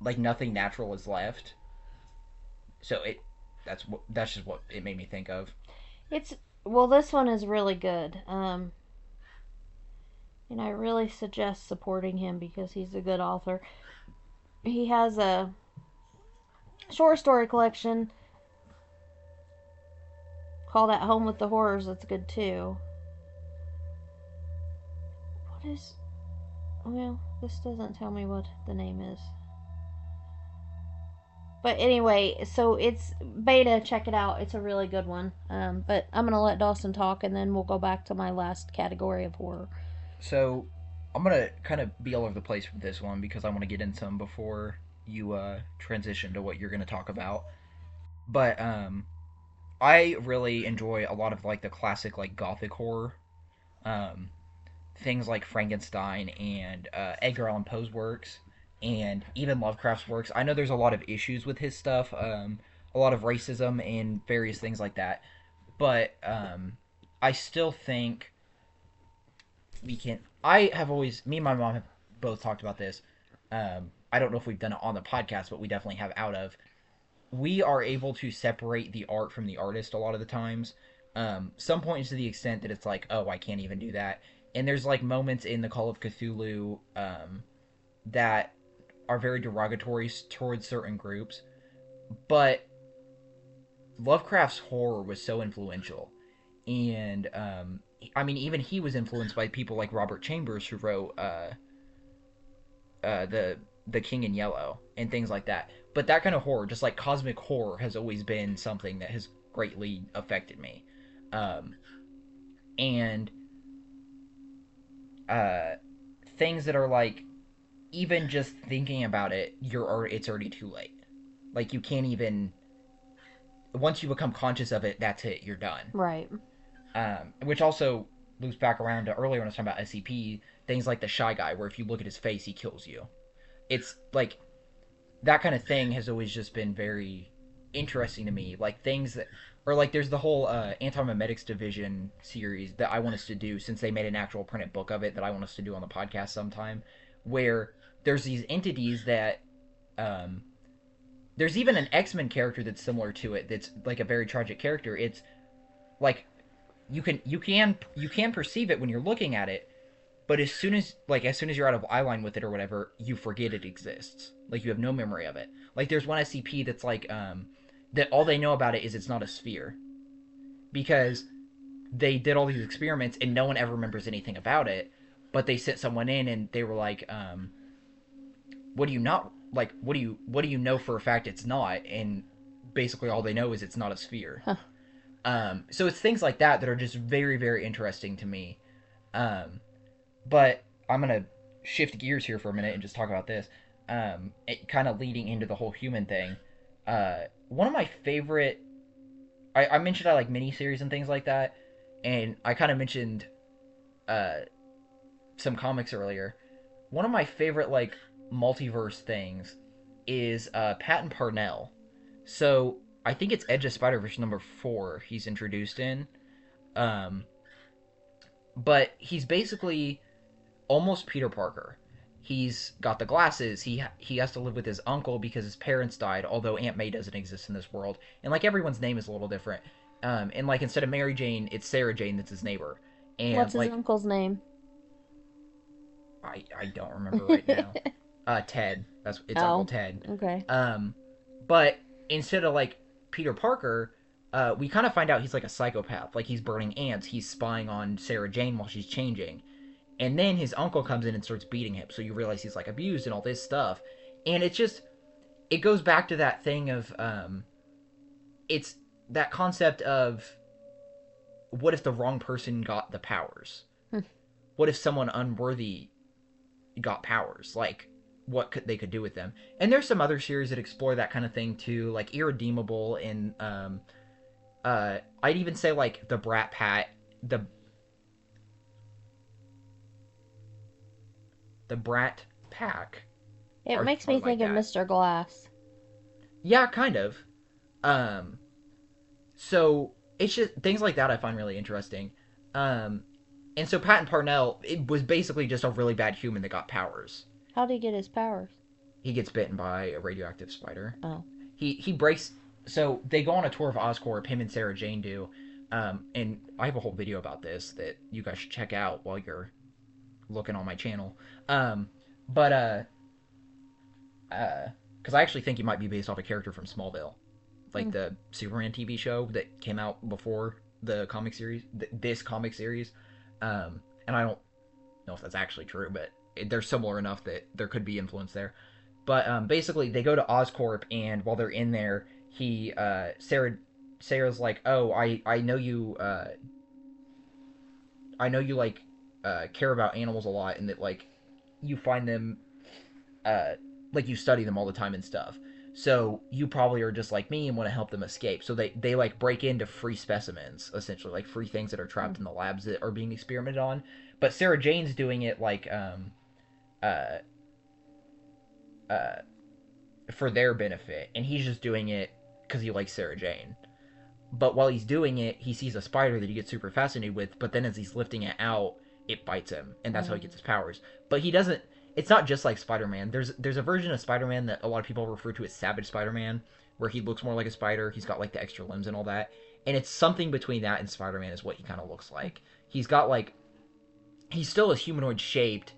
like nothing natural is left. So that's just what it made me think of. It's well, this one is really good. And I really suggest supporting him because he's a good author. He has a short story collection called At Home with the Horrors that's good too. What is. Well, this doesn't tell me what the name is. But anyway, so it's beta. Check it out. It's a really good one. But I'm going to let Dawson talk and then we'll go back to my last category of horror. So I'm gonna kind of be all over the place with this one because I want to get into them before you transition to what you're gonna talk about. But I really enjoy a lot of like the classic like gothic horror, um, things like Frankenstein and Edgar Allan Poe's works, and even Lovecraft's works. I know there's a lot of issues with his stuff, a lot of racism and various things like that, but I still think we can. I have always, me and my mom have both talked about this. I don't know if we've done it on the podcast, but we definitely have out of. We are able to separate the art from the artist a lot of the times. Some points to the extent that it's like, oh, I can't even do that. And there's like moments in the Call of Cthulhu that are very derogatory towards certain groups. But Lovecraft's horror was so influential. And I mean, even he was influenced by people like Robert Chambers, who wrote the King in Yellow and things like that. But that kind of horror, just like cosmic horror, has always been something that has greatly affected me. Um, and uh, things that are like even just thinking about it, it's already too late. Like you can't even once you become conscious of it, that's it. You're done. Right. Which also loops back around to earlier when I was talking about SCP, things like the Shy Guy, where if you look at his face, he kills you. It's like that kind of thing has always just been very interesting to me. Like things that, or like there's the whole Anti-Memetics Division series that I want us to do since they made an actual printed book of it that I want us to do on the podcast sometime, where there's these entities that um, there's even an X-Men character that's similar to it that's like a very tragic character. It's like you can perceive it when you're looking at it, but as soon as you're out of eye line with it or whatever, you forget it exists. Like you have no memory of it. Like there's one SCP that's like that all they know about it is it's not a sphere because they did all these experiments and no one ever remembers anything about it. But they sent someone in and they were like, "What do you not like? What do you know for a fact it's not?" And basically all they know is it's not a sphere. Huh. So it's things like that that are just very very interesting to me. But I'm gonna shift gears here for a minute and just talk about this. It kind of leading into the whole human thing. One of my favorite, I mentioned I like miniseries and things like that, and I kind of mentioned uh, some comics earlier. One of my favorite like multiverse things is Patton Parnell. So I think it's Edge of Spider Verse number 4 he's introduced in. Um, but he's basically almost Peter Parker. He's got the glasses. He has to live with his uncle because his parents died. Although Aunt May doesn't exist in this world, and like everyone's name is a little different. And like instead of Mary Jane, it's Sarah Jane that's his neighbor. What's And his like uncle's name? I don't remember right now. Ted. It's Uncle Oh, Ted. okay. But instead of like Peter Parker, we kind of find out he's like a psychopath. Like he's burning ants. He's spying on Sarah Jane while she's changing. And then his uncle comes in and starts beating him. So you realize he's like abused and all this stuff. And it's just, it goes back to that thing of, it's that concept of what if the wrong person got the powers? Hmm. What if someone unworthy got powers? Like, what they could do with them? And there's some other series that explore that kind of thing too, like Irredeemable and I'd even say like the Brat Pat, the Brat Pack It makes are me like think of that. Mr. Glass. Yeah, kind of. Um, so it's just things like that I find really interesting. Um, and so Patton Parnell, it was basically just a really bad human that got powers. How did he get his powers? He gets bitten by a radioactive spider. Oh. He breaks. So they go on a tour of Oscorp. Him and Sarah Jane do. And I have a whole video about this that you guys should check out while you're looking on my channel. But because I actually think he might be based off a character from Smallville, like Mm. the Superman TV show that came out before the comic series, this comic series. And I don't know if that's actually true, but they're similar enough that there could be influence there. But basically, they go to Oscorp, and while they're in there, Sarah's like, "Oh, I know you, I know you like care about animals a lot, and that like you find them, uh, like you study them all the time and stuff. So you probably are just like me and want to help them escape. So they like break into free specimens, essentially, like free things that are trapped in the labs that are being experimented on. But Sarah Jane's doing it like uh uh for their benefit, and he's just doing it because he likes Sarah Jane. But while he's doing it, he sees a spider that he gets super fascinated with. But then as he's lifting it out, it bites him, and that's how he gets his powers. But he doesn't. It's not just like Spider-Man. There's a version of Spider-Man that a lot of people refer to as Savage Spider-Man, where he looks more like a spider. He's got like the extra limbs and all that, and it's something between that and Spider-Man is what he kind of looks like. He's got like he's still a humanoid shaped,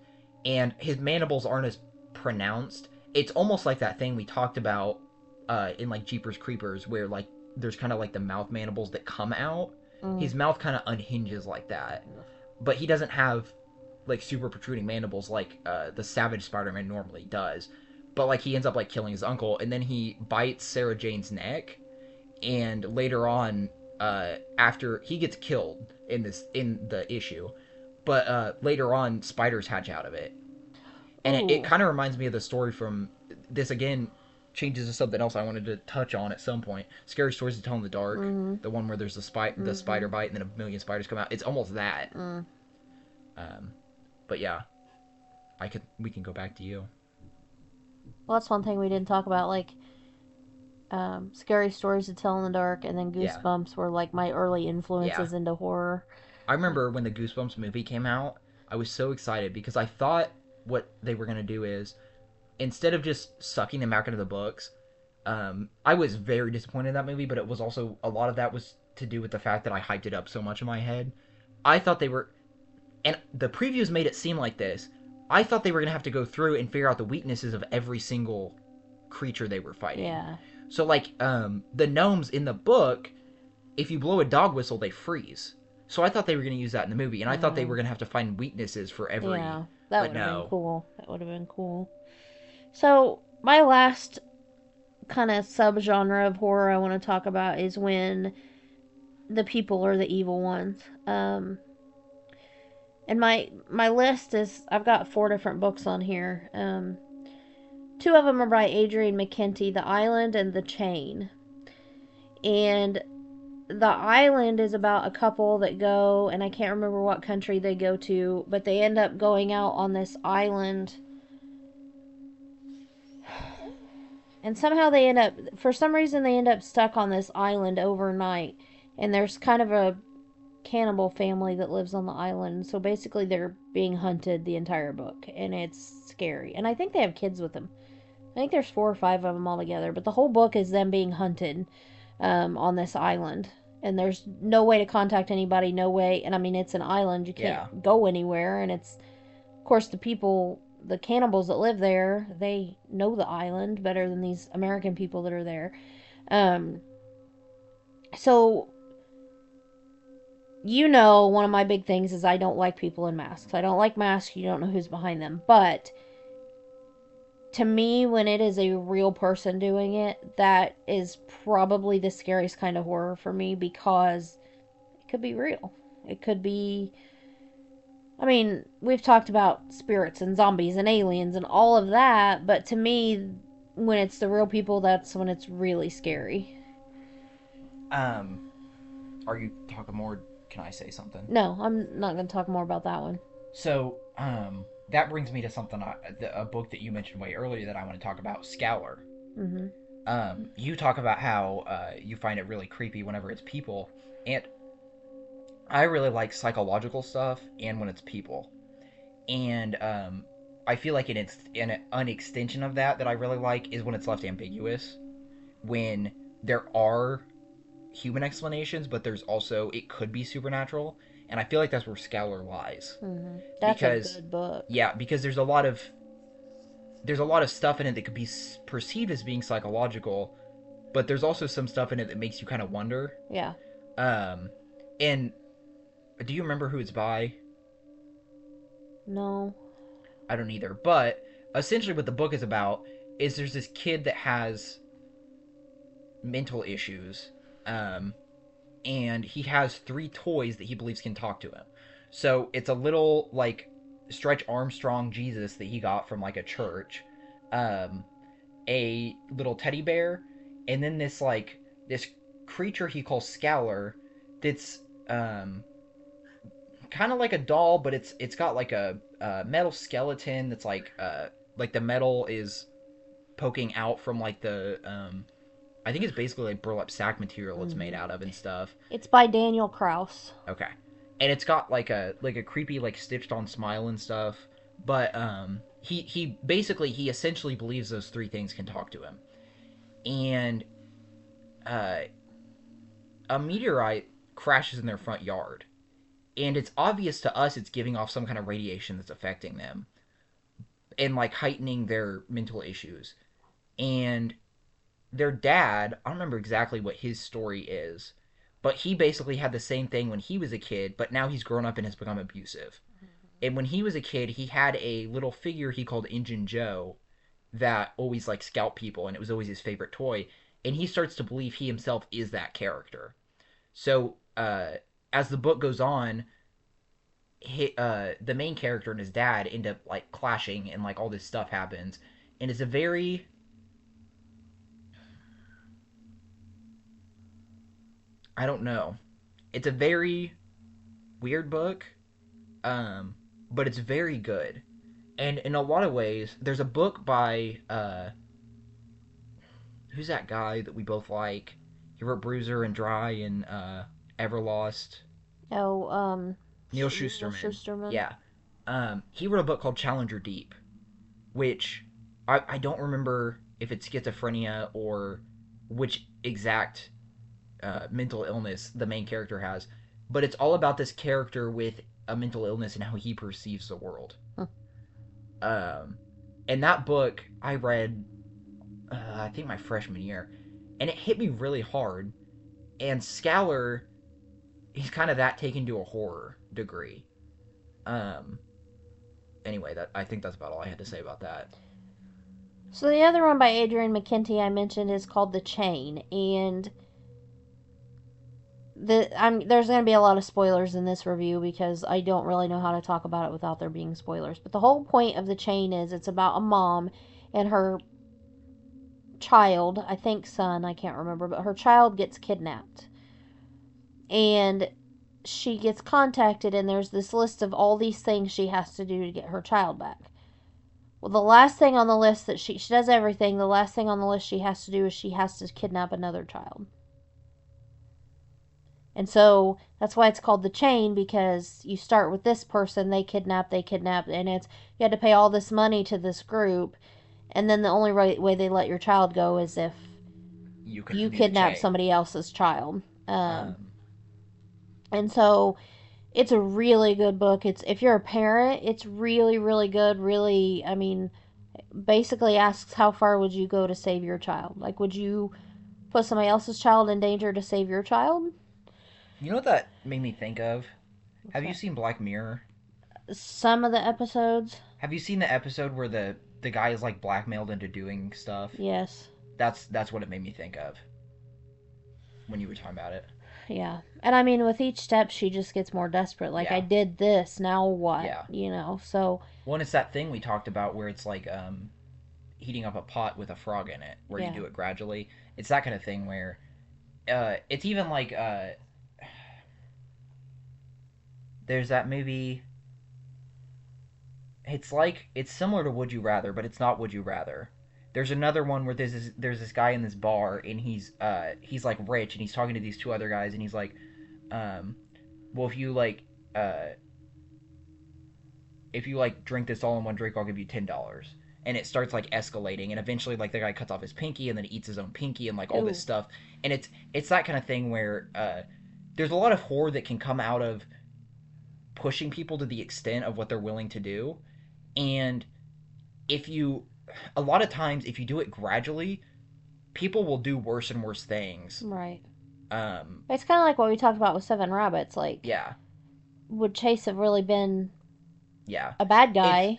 and his mandibles aren't as pronounced. It's almost like that thing we talked about in like Jeepers Creepers, where like there's kind of like the mouth mandibles that come out. Mm. His mouth kind of unhinges like that, but he doesn't have like super protruding mandibles like the Savage Spider-Man normally does. But like he ends up like killing his uncle, and then he bites Sarah Jane's neck, and later on, after he gets killed in the issue, but later on, spiders hatch out of it, and it Ooh. kind of reminds me of the story from this again. Changes to something else I wanted to touch on at some point. Scary Stories to Tell in the Dark, Mm-hmm. the one where there's the spider bite and then a million spiders come out. It's almost that. Mm. Um, but yeah, we can go back to you. Well, that's one thing we didn't talk about. Like, Scary Stories to Tell in the Dark and then Yeah, Goosebumps were like my early yeah. influences into horror. I remember when the Goosebumps movie came out, I was so excited because I thought what they were gonna do is instead of just sucking them back into the books, I was very disappointed in that movie, but it was also a lot of that was to do with the fact that I hyped it up so much in my head. I thought they were, and the previews made it seem like this. I thought they were gonna have to go through and figure out the weaknesses of every single creature they were fighting. Yeah. So like the gnomes in the book, if you blow a dog whistle, they freeze. So I thought they were gonna use that in the movie, and I thought they Mm. were gonna have to find weaknesses for every. Yeah. That But would have been no, cool. That would have been cool. So, my last kind of subgenre of horror I want to talk about is when the people are the evil ones. And my list is I've got 4 different books on here. 2 of them are by Adrian McKenty, The Island and The Chain. And The Island is about a couple that go, and I can't remember what country they go to, but they end up going out on this island. And somehow they end up, for some reason, they end up stuck on this island overnight. And there's kind of a cannibal family that lives on the island. So basically, they're being hunted the entire book, and it's scary. And I think they have kids with them. I think there's 4 or 5 of them all together, but the whole book is them being hunted on this island. And there's no way to contact anybody, no way. And I mean, it's an island, you yeah, can't go anywhere. And it's, of course, the people, the cannibals that live there, they know the island better than these American people that are there. Um, So, you know, one of my big things is I don't like people in masks. I don't like masks. You don't know who's behind them. But to me, when it is a real person doing it, that is probably the scariest kind of horror for me because it could be real. It could be. I mean, we've talked about spirits and zombies and aliens and all of that, but to me, when it's the real people, that's when it's really scary. Um, are you talking more? Can I say something? No, I'm not going to talk more about that one. So, that brings me to something a book that you mentioned way earlier that I want to talk about, Scowler. Mm-hmm. You talk about how you find it really creepy whenever it's people, and I really like psychological stuff and when it's people. And I feel like an extension of that I really like is when it's left ambiguous, when there are human explanations, but there's also it could be supernatural, and I feel like that's where Scowler lies Mm-hmm. That's a because good book. yeah, because there's a lot of stuff in it that could be perceived as being psychological, but there's also some stuff in it that makes you kind of wonder. Yeah. Um, and do you remember who it's by? No. I don't either. But essentially, what the book is about is there's this kid that has mental issues, um, and he has three toys that he believes can talk to him. So it's a little like Stretch Armstrong Jesus that he got from like a church, um, a little teddy bear, and then this creature he calls Scowler that's kind of like a doll, but it's got like a metal skeleton that's like the metal is poking out from like the I think it's basically like burlap sack material it's made Mm-hmm. out of and stuff. It's by Daniel Kraus. Okay, and it's got like a creepy like stitched on smile and stuff. But he basically he essentially believes those three things can talk to him, and uh, a meteorite crashes in their front yard, and it's obvious to us it's giving off some kind of radiation that's affecting them and like heightening their mental issues. And their dad, I don't remember exactly what his story is, but he basically had the same thing when he was a kid, but now he's grown up and has become abusive. And when he was a kid, he had a little figure he called Injun Joe that always like scalped people, and it was always his favorite toy. And he starts to believe he himself is that character. So as the book goes on, the main character and his dad end up like clashing, and like all this stuff happens, and it's a very I don't know. It's a very weird book, um, but it's very good. And in a lot of ways, there's a book by who's that guy that we both like? He wrote Bruiser and Dry and Everlost. Oh, Neil Neil Schusterman. Schusterman. Yeah. He wrote a book called Challenger Deep, which I don't remember if it's schizophrenia or which exact mental illness the main character has, but it's all about this character with a mental illness and how he perceives the world. Huh. Um, and that book I read, I think my freshman year, and it hit me really hard. And Scalar, he's kind of that taken to a horror degree. Um, anyway, that I think that's about all I had to say about that. So the other one by Adrian McKenty I mentioned is called The Chain, and there's going to be a lot of spoilers in this review because I don't really know how to talk about it without there being spoilers. But the whole point of The Chain is it's about a mom and her child, I think son, I can't remember, but her child gets kidnapped. And she gets contacted, and there's this list of all these things she has to do to get her child back. Well, the last thing on the list that she does everything, the last thing on the list she has to do is she has to kidnap another child. And so that's why it's called The Chain, because you start with this person, they kidnap, and it's you had to pay all this money to this group, and then the only way they let your child go is if You can you be the kidnap chain. somebody else's child. Um, And so it's a really good book. It's if you're a parent, it's really really good. Really, basically asks how far would you go to save your child? Like, would you put somebody else's child in danger to save your child. You know what that made me think of? What's Have you that? seen Black Mirror? Some of the episodes. Have you seen the episode where the guy is like blackmailed into doing stuff? Yes. That's what it made me think of when you were talking about it. Yeah. And I mean, with each step, she just gets more desperate. Like, I Yeah, did this, now what? yeah. So, Well, and it's that thing we talked about where it's like heating up a pot with a frog in it, where you yeah. do it gradually. It's that kind of thing where it's even like there's that movie. It's like it's similar to Would You Rather, but it's not Would You Rather. There's another one where there's this guy in this bar and he's like rich and he's talking to these two other guys and he's like, um, well uh if you like drink this all in one drink, I'll give you $10. And it starts like escalating, and eventually like the guy cuts off his pinky and then he eats his own pinky and like all this Ooh. stuff. And it's that kind of thing where there's a lot of horror that can come out of pushing people to the extent of what they're willing to do. And if you a lot of times if you do it gradually, people will do worse and worse things. Right. Um, It's kind of like what we talked about with Seven Rabbits. Like, yeah, would Chase have really been yeah. a bad It's guy?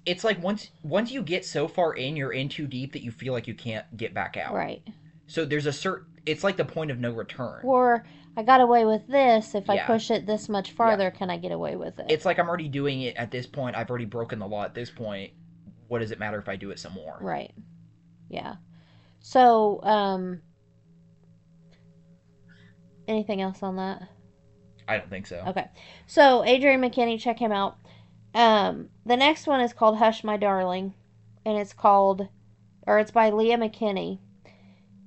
it's like once you get so far in, you're in too deep that you feel like you can't get back out. Right. So there's a certain it's like the point of no return. Or, I got away with this. If I Yeah, push it this much yeah. farther, can I get away with it? It's like I'm already doing it at this point. I've already broken the law at this point. What does it matter if I do it some more? Right. Yeah. So, anything else on that? I don't think so. Okay. So, Adrian McKinney, check him out. The next one is called Hush My Darling, and it's by Leah McKinney.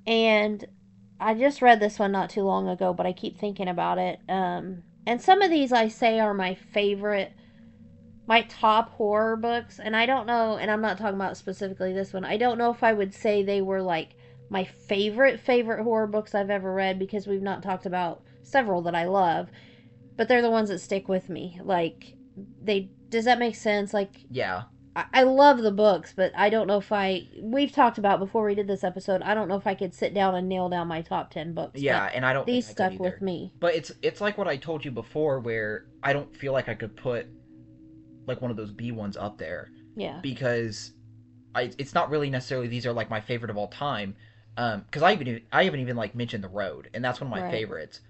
And I just read this one not too long ago, but I keep thinking about it. And some of these I say are my top horror books, and I don't know, and I'm not talking about specifically this one. I don't know if I would say they were like my favorite horror books I've ever read, because we've not talked about several that I love, but they're the ones that stick with me. Like, does that make sense? Like, Yeah, I love the books, but I don't know if we've talked about before we did this episode, I don't know if I could sit down and nail down my top 10 books, yeah, but and I don't think these I could stuck either. with me. But it's like what I told you before, where I don't feel like I could put like one of those B ones up there Yeah. because it's not really necessarily these are like my favorite of all time. Because I haven't even like mentioned The Road, and that's one of my Right. favorites.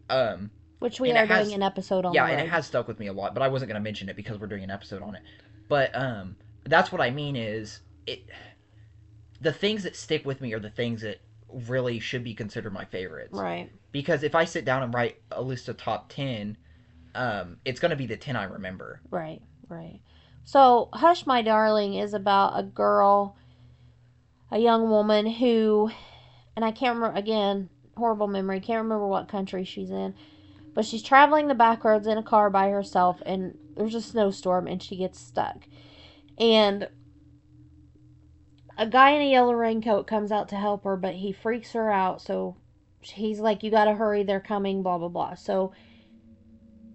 Um, Which we and are it doing has an episode on yeah, the and it road. has stuck with me a lot. But I wasn't gonna mention it because we're doing an episode on it. But that's what I mean is it. The things that stick with me are the things that really should be considered my favorites. Right. Because if I sit down and write a list of top 10, it's gonna be the 10 I remember. Right. Right. So, Hush My Darling is about a girl, a young woman who, and I can't remember, again, horrible memory, can't remember what country she's in, but she's traveling the back roads in a car by herself, and there's a snowstorm, and she gets stuck. And a guy in a yellow raincoat comes out to help her, but he freaks her out, so he's like, you gotta hurry, they're coming, blah, blah, blah. So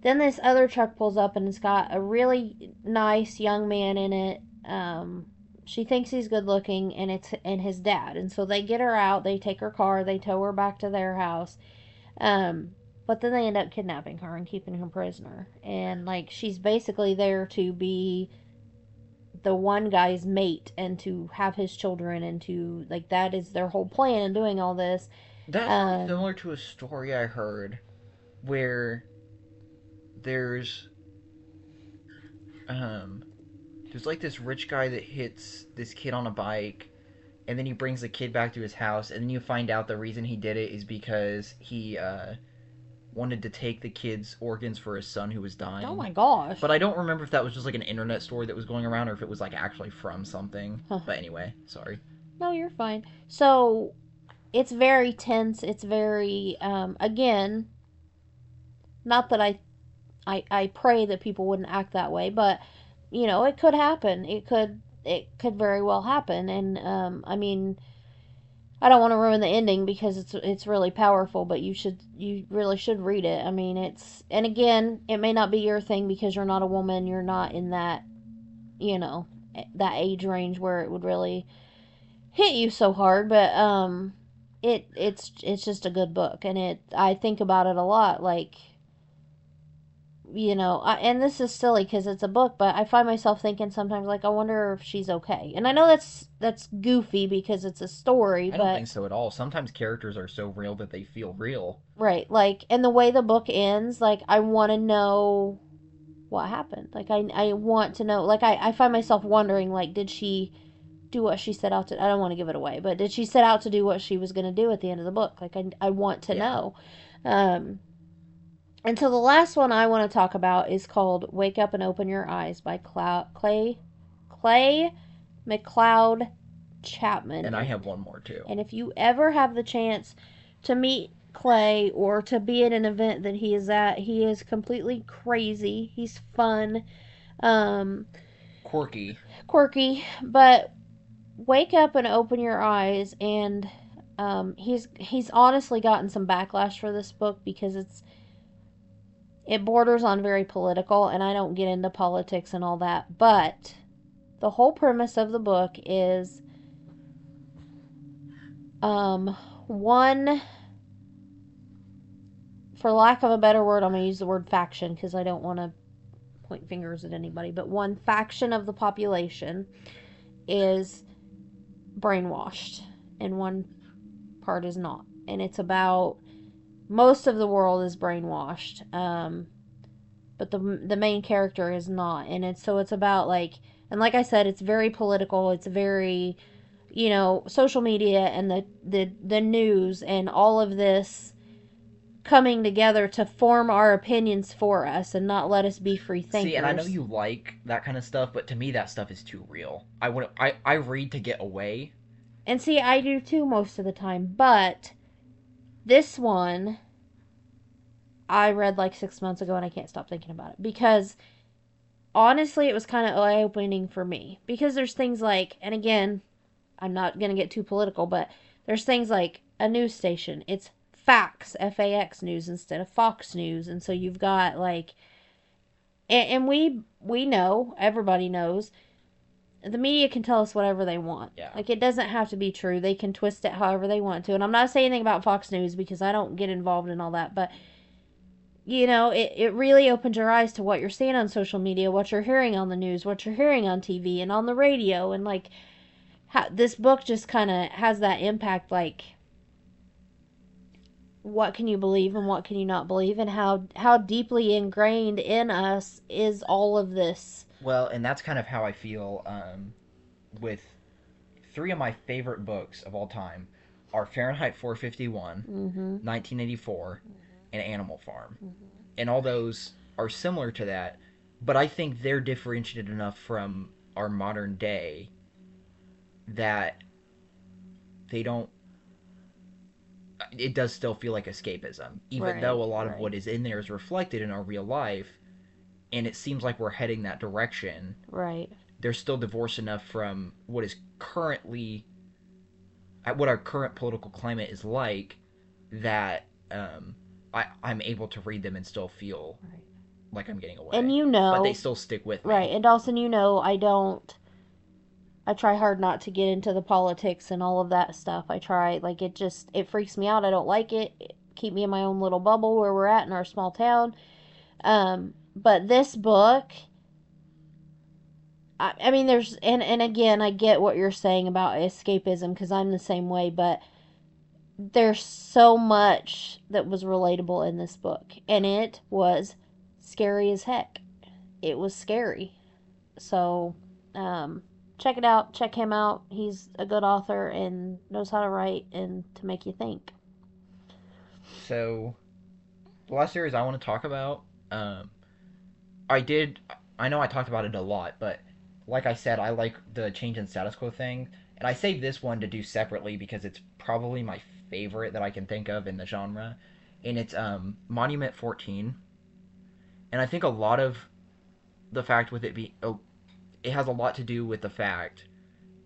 then this other truck pulls up, and it's got a really nice young man in it. She thinks he's good looking, and it's his dad. And so they get her out, they take her car, they tow her back to their house. But then they end up kidnapping her and keeping her prisoner. And like, she's basically there to be the one guy's mate and to have his children, and to like, that is their whole plan in doing all this. That sounds Um, similar to a story I heard where there's um there's like this rich guy that hits this kid on a bike and then he brings the kid back to his house and then you find out the reason he did it is because he wanted to take the kid's organs for his son who was oh dying. my gosh. But I don't remember if that was just like an internet story that was going around or if it was like actually from something. Huh. But anyway, sorry. No, you're fine. So it's very tense. It's very, again, not that I pray that people wouldn't act that way, but it could happen. It could very well happen. And I mean, I don't want to ruin the ending because it's really powerful, but you really should read it. I mean, and again, it may not be your thing because you're not a woman, you're not in that, you know, that age range where it would really hit you so hard, but it's just a good book, and I think about it a lot, like, and this is silly because it's a book, but I find myself thinking sometimes, like, I wonder if she's okay. And I know that's goofy because it's a story, I don't but think so at all. Sometimes characters are so real that they feel real. right, like, and the way the book ends, like, I want to know what happened. Like, I want to know. Like, I find myself wondering, like, did she do what she set out to? I don't want to give it away, but did she set out to do what she was going to do at the end of the book? Like, I want to Yeah. know. Um, And so the last one I want to talk about is called "Wake Up and Open Your Eyes" by Clay McLeod Chapman. And I have one more too. And if you ever have the chance to meet Clay or to be at an event that he is at, he is completely crazy. He's fun, um, Quirky. quirky, but wake up and open your eyes. And he's honestly gotten some backlash for this book because it borders on very political, and I don't get into politics and all that, but the whole premise of the book is one, for lack of a better word, I'm going to use the word faction because I don't want to point fingers at anybody, but one faction of the population is brainwashed, and one part is not. And it's about most of the world is brainwashed, but the main character is not. And it's about, like, and like I said, it's very political. It's very, social media and the news and all of this coming together to form our opinions for us and not let us be free See, and I know thinkers. you like that kind of stuff, but to me that stuff is too real. I read to get away. And see, I do too most of the time, but this one I read like 6 months ago and I can't stop thinking about it because honestly it was kind of eye opening for me. Because there's things like, and again, I'm not going to get too political, but there's things like a news station. It's FAX news instead of Fox News. And so you've got, like, and we know, everybody knows, the media can tell us whatever they want. Yeah. Like, it doesn't have to be true. They can twist it however they want to. And I'm not saying anything about Fox News because I don't get involved in all that, but it really opens your eyes to what you're seeing on social media, what you're hearing on the news, what you're hearing on TV and on the radio. And, like, this book just kind of has that impact, like, what can you believe and what can you not believe, and how deeply ingrained in us is all of this. Well, and that's kind of how I feel with three of my favorite books of all time are Fahrenheit 451, Mm-hmm. 1984, and Animal Farm. And all those are similar to that, but I think they're differentiated enough from our modern day that they don't it does still feel like escapism, even Right, though a lot of right, what is in there is reflected in our real life, and it seems like we're heading that direction. right. They're still divorced enough from what is currently, what our current political climate is like, that I'm able to read them and still feel Right. like I'm getting And away. But they still stick with right, me. and Dawson, I try hard not to get into the politics and all of that stuff. I try, like, it freaks me out. I don't like it. Keep me in my own little bubble where we're at in our small town. But this book, I mean, and again, I get what you're saying about escapism because I'm the same way, but there's so much that was relatable in this book, and it was scary as heck. It was scary. So, check it out. Check him out. He's a good author and knows how to write and to make you think. So the last series I want to talk about, um, I did. I know I talked about it a lot, but like I said, I like the change in status quo thing, and I saved this one to do separately because it's probably my favorite that I can think of in the genre, and it's Monument 14, and I think a lot of the fact with it be it has a lot to do with the fact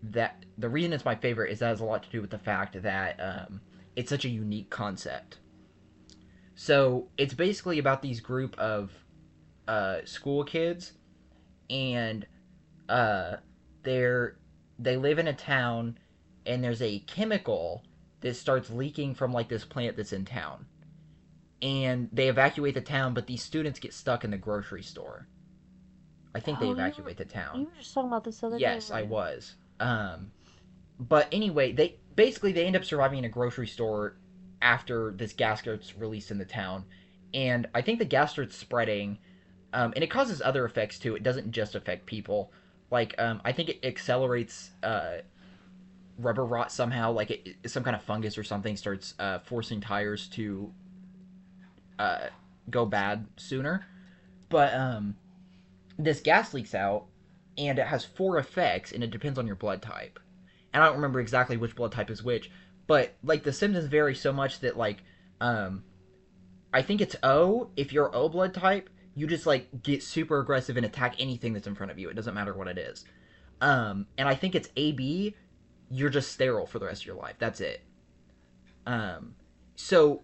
that the reason it's my favorite is that it has a lot to do with the fact that it's such a unique concept. So it's basically about these group of school kids, and uh, they're they live in a town, and there's a chemical this starts leaking from like this plant that's in town, and they evacuate the town, but these students get stuck in the grocery store. I think they Oh, evacuate the you town. were just talking about this the other day, Yes, I weren't you? was. But anyway, they end up surviving in a grocery store after this gas gets released in the town, and I think the gas starts spreading, and it causes other effects too. It doesn't just affect people. Like I think it accelerates rubber rot somehow. Like some kind of fungus or something starts forcing tires to uh, go bad sooner. But this gas leaks out, and it has four effects, and it depends on your blood type. And I don't remember exactly which blood type is which, but like the symptoms vary so much that like um, I think it's O. If you're O blood type, you just like get super aggressive and attack anything that's in front of you. It doesn't matter what it is. And I think it's AB. You're just sterile for the rest of your life. That's it. Um, so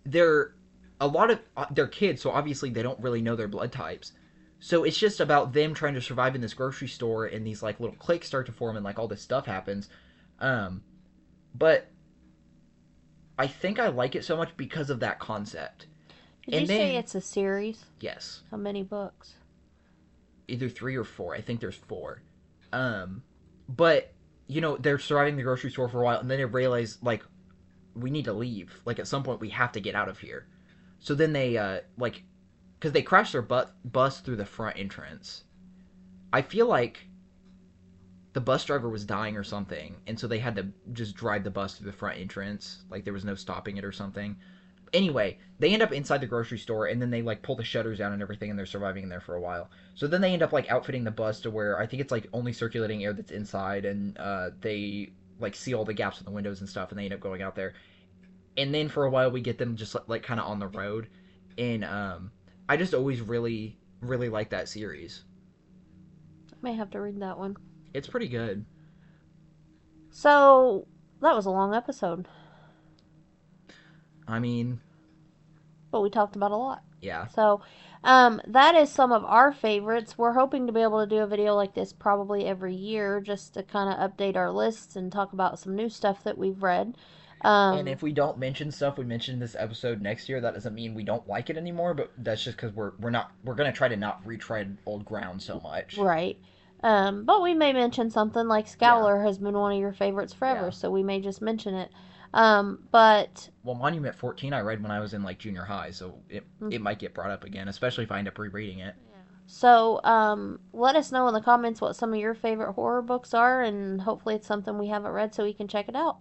they're a lot of they're kids, so obviously they don't really know their blood types. So it's just about them trying to survive in this grocery store, and these like little cliques start to form, and like all this stuff happens. Um, but I think I like it so much because of that concept. Did you And say then it's a series? yes, How many books? either three or four. I think there's four. Um, but they're surviving the grocery store for a while, and then they realize like we need to leave. Like at some point we have to get out of here. So then they like because they crashed their bus through the front entrance. I feel like the bus driver was dying or something, and so they had to just drive the bus through the front entrance. Like there was no stopping it or something. Anyway, they end up inside the grocery store, and then they like pull the shutters down and everything, and they're surviving in there for a while. So then they end up like outfitting the bus to where I think it's like only circulating air that's inside, and they like see all the gaps in the windows and stuff, and they end up going out there. And then for a while we get them just like kind of on the road, and I just always really like that series. I may have to read that one. It's pretty good. So, that was a long episode, I mean, but we talked about a lot. yeah. So, that is some of our favorites. We're hoping to be able to do a video like this probably every year just to kind of update our lists and talk about some new stuff that we've read. And Um, if we don't mention stuff we mentioned in this episode next year, that doesn't mean we don't like it anymore. But that's just because we're gonna try to not retread old ground so much. right. But we may mention something like Yeah, Scowler has been one of your favorites forever, yeah. so we may just mention it. But Well, Monument 14 I read when I was in like junior high, so it might get brought up again, especially if I end up rereading it. so, let us know in the comments what some of your favorite horror books are, and hopefully it's something we haven't read so we can check it out.